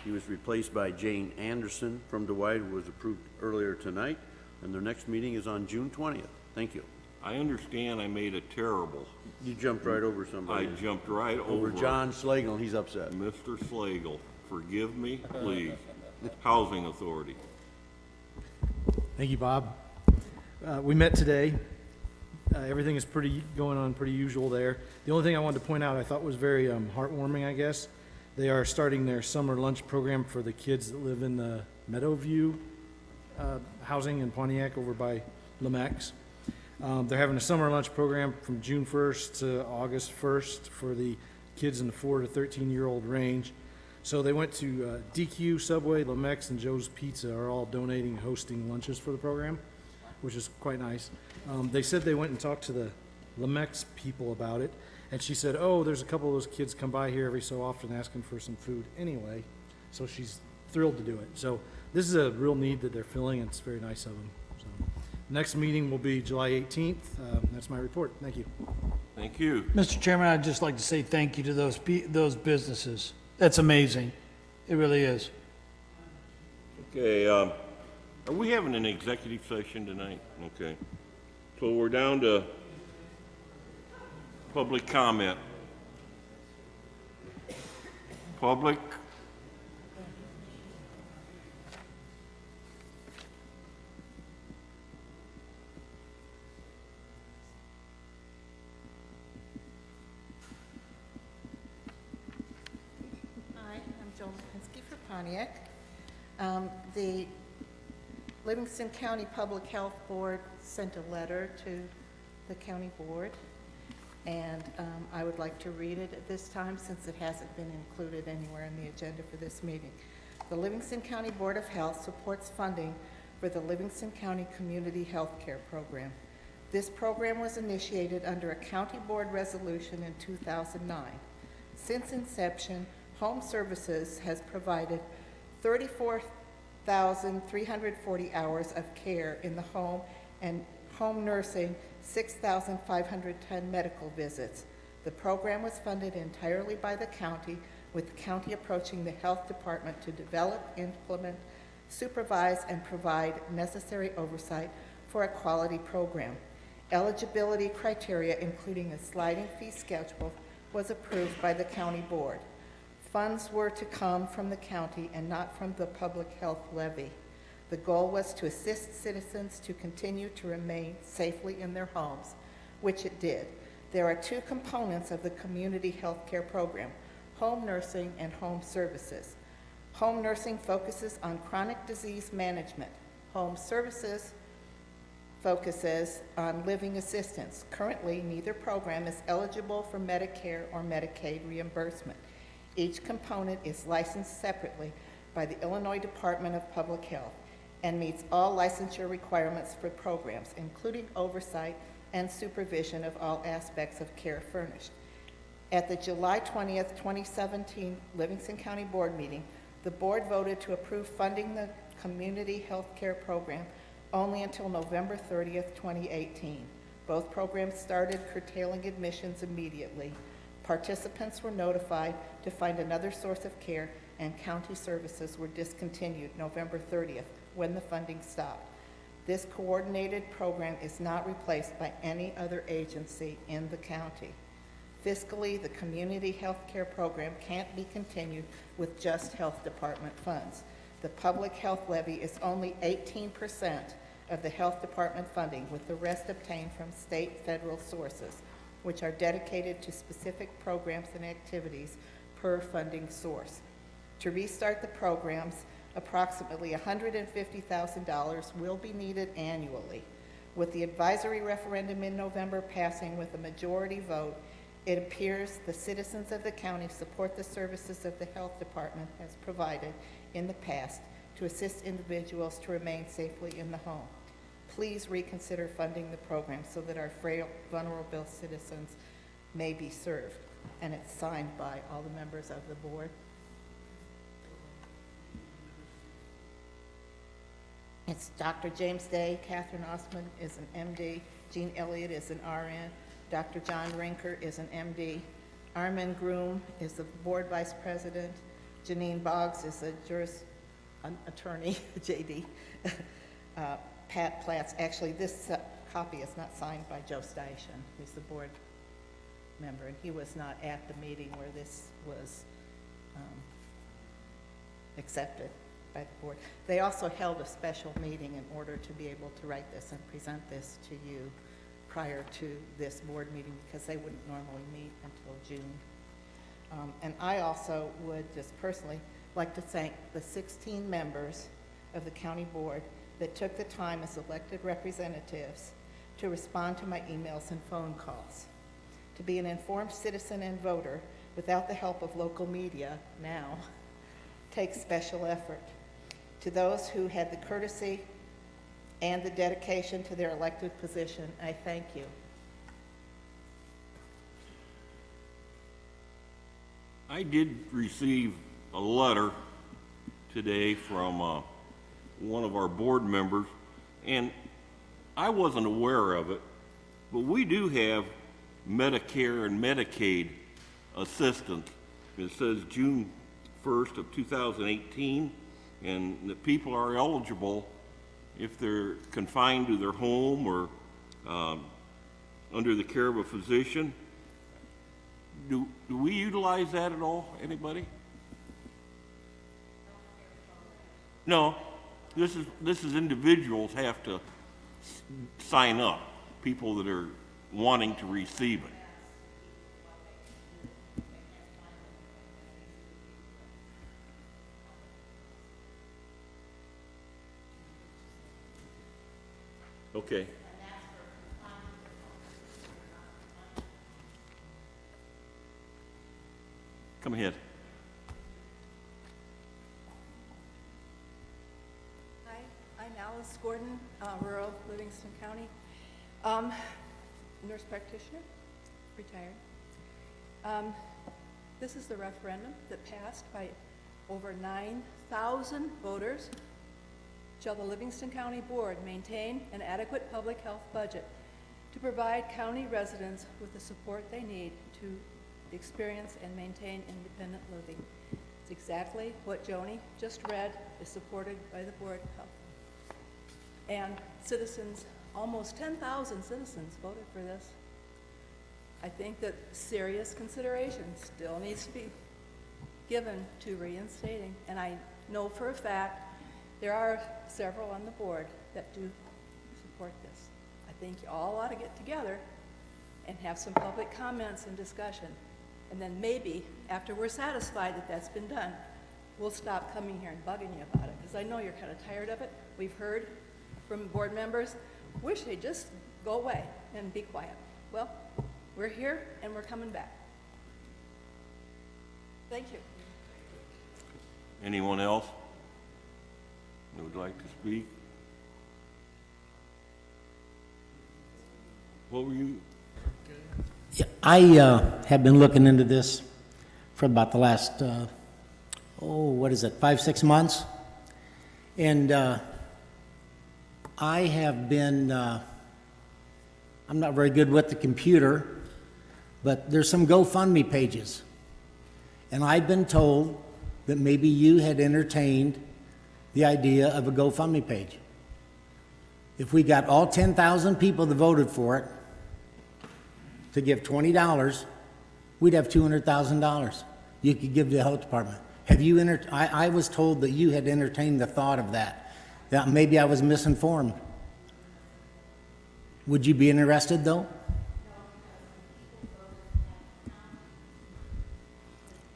He was replaced by Jane Anderson from Dwight, who was approved earlier tonight, and their next meeting is on June 20th. Thank you. I understand I made a terrible. You jumped right over somebody. I jumped right over John Slagle. He's upset. Mr. Slagle, forgive me, please. Housing Authority. Thank you, Bob. We met today. Everything is going on pretty usual there. The only thing I wanted to point out I thought was very heartwarming, I guess. They are starting their summer lunch program for the kids that live in the Meadowview housing in Pontiac over by Lemex. They're having a summer lunch program from June 1st to August 1st for the kids in the 4 to 13-year-old range. So they went to DQ, Subway, Lemex, and Joe's Pizza are all donating and hosting lunches for the program, which is quite nice. They said they went and talked to the Lemex people about it, and she said, oh, there's a couple of those kids come by here every so often asking for some food anyway, so she's thrilled to do it. So this is a real need that they're filling, and it's very nice of them. So, next meeting will be July 18th. That's my report. Thank you. Thank you. Mr. Chairman, I'd just like to say thank you to those businesses. That's amazing. It really is. Okay, are we having an executive session tonight? Okay. So we're down to public comment. Public? Hi, I'm Joan Lipinski for Pontiac. The Livingston County Public Health Board sent a letter to the county board, and I would like to read it at this time since it hasn't been included anywhere in the agenda for this meeting. The Livingston County Board of Health supports funding for the Livingston County Community Health Care Program. This program was initiated under a county board resolution in 2009. Since inception, Home Services has provided 34,340 hours of care in the home, and home nursing 6,510 medical visits. The program was funded entirely by the county, with the county approaching the health department to develop, implement, supervise, and provide necessary oversight for a quality program. Eligibility criteria, including a sliding fee schedule, was approved by the county board. Funds were to come from the county and not from the public health levy. The goal was to assist citizens to continue to remain safely in their homes, which it did. There are two components of the community health care program: home nursing and home services. Home nursing focuses on chronic disease management. Home services focuses on living assistance. Currently, neither program is eligible for Medicare or Medicaid reimbursement. Each component is licensed separately by the Illinois Department of Public Health and meets all licensure requirements for programs, including oversight and supervision of all aspects of care furnished. At the July 20th, 2017 Livingston County Board meeting, the board voted to approve funding the community health care program only until November 30th, 2018. Both programs started curtailing admissions immediately. Participants were notified to find another source of care, and county services were discontinued November 30th when the funding stopped. This coordinated program is not replaced by any other agency in the county. Fiscally, the community health care program can't be continued with just health department funds. The public health levy is only 18% of the health department funding, with the rest obtained from state federal sources, which are dedicated to specific programs and activities per funding source. To restart the programs, approximately $150,000 will be needed annually. With the advisory referendum in November passing with a majority vote, it appears the citizens of the county support the services of the health department has provided in the past to assist individuals to remain safely in the home. please reconsider funding the program so that our frail, vulnerable citizens may be served. And it's signed by all the members of the board. It's Dr. James Day, Catherine Osman is an MD, Jean Elliott is an RN, Dr. John Rinker is an MD, Armin Groom is the board vice president, Janine Boggs is a attorney, JD. Pat Platts, actually this copy is not signed by Joe Station, who's the board member, and he was not at the meeting where this was accepted by the board. They also held a special meeting in order to be able to write this and present this to you prior to this board meeting, because they wouldn't normally meet until June. And I also would just personally like to thank the 16 members of the county board that took the time as elected representatives to respond to my emails and phone calls. To be an informed citizen and voter without the help of local media now takes special effort. To those who had the courtesy and the dedication to their elected position, I thank you. I did receive a letter today from one of our board members, and I wasn't aware of it, but we do have Medicare and Medicaid assistance. It says June 1st of 2018, and the people are eligible if they're confined to their home or under the care of a physician. Do we utilize that at all, anybody? No, this is individuals have to sign up, people that are wanting to receive it. Okay. Come ahead. Hi, I'm Alice Gordon, rural Livingston County. Nurse practitioner, retired. This is the referendum that passed by over 9,000 voters. Shall the Livingston County Board maintain an adequate public health budget to provide county residents with the support they need to experience and maintain independent living? It's exactly what Joni just read is supported by the Board of Health. And citizens, almost 10,000 citizens voted for this. I think that serious consideration still needs to be given to reinstating, and I know for a fact there are several on the board that do support this. I think you all ought to get together and have some public comments and discussion. And then maybe, after we're satisfied that that's been done, we'll stop coming here and bugging you about it, because I know you're kind of tired of it. We've heard from board members, wish they'd just go away and be quiet. Well, we're here and we're coming back. Thank you. Anyone else who would like to speak? What were you? Yeah, I have been looking into this for about the last, 5-6 months? And I have been, I'm not very good with the computer, but there's some GoFundMe pages. And I've been told that maybe you had entertained the idea of a GoFundMe page. If we got all 10,000 people that voted for it to give $20, we'd have $200,000 you could give to the health department. Have you I was told that you had entertained the thought of that. That maybe I was misinformed. Would you be interested though?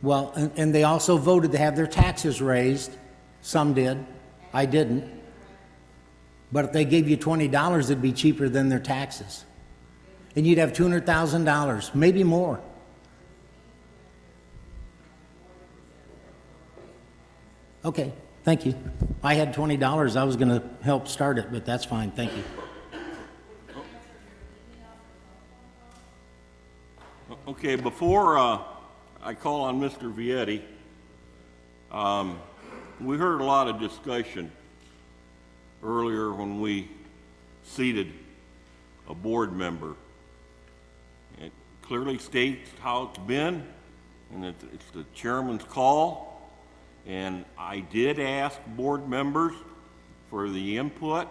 Well, and they also voted to have their taxes raised. Some did. I didn't. But if they gave you $20, it'd be cheaper than their taxes. And you'd have $200,000, maybe more. Okay, thank you. I had $20. I was going to help start it, but that's fine. Thank you. Okay, before I call on Mr. Vietti, we heard a lot of discussion earlier when we seated a board member. It clearly states how it's been, and it's the chairman's call. And I did ask board members for the input.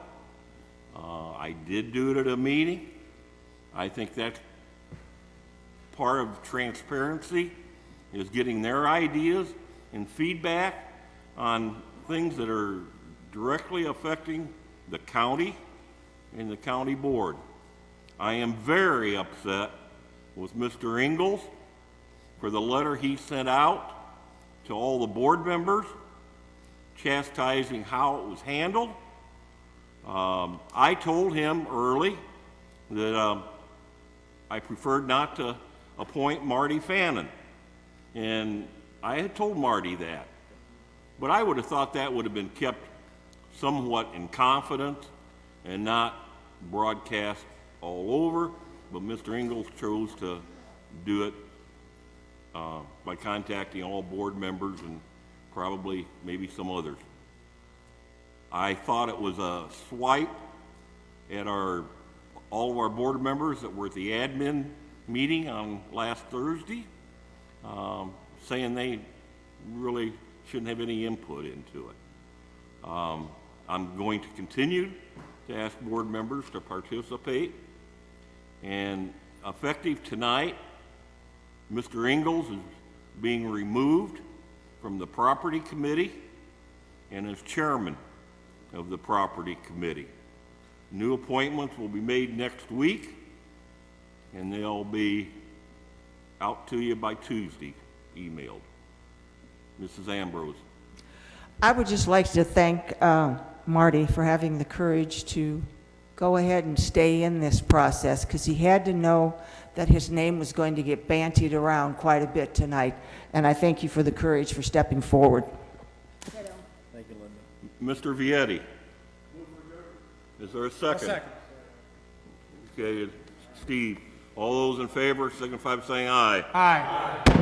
I did do it at a meeting. I think that's part of transparency, is getting their ideas and feedback on things that are directly affecting the county and the county board. I am very upset with Mr. Ingalls for the letter he sent out to all the board members chastising how it was handled. I told him early that I preferred not to appoint Marty Fannin, and I had told Marty that. But I would have thought that would have been kept somewhat in confidence and not broadcast all over, but Mr. Ingalls chose to do it by contacting all board members and probably maybe some others. I thought it was a swipe at all of our board members that were at the admin meeting on last Thursday, saying they really shouldn't have any input into it. I'm going to continue to ask board members to participate, and effective tonight, Mr. Ingalls is being removed from the property committee and is chairman of the property committee. New appointments will be made next week, and they'll be out to you by Tuesday, emailed. Mrs. Ambrose. I would just like to thank Marty for having the courage to go ahead and stay in this process, because he had to know that his name was going to get bantied around quite a bit tonight, and I thank you for the courage for stepping forward. Thank you, Linda. Mr. Vietti. Is there a second? A second. Okay, Steve. All those in favor signify by saying aye. Aye.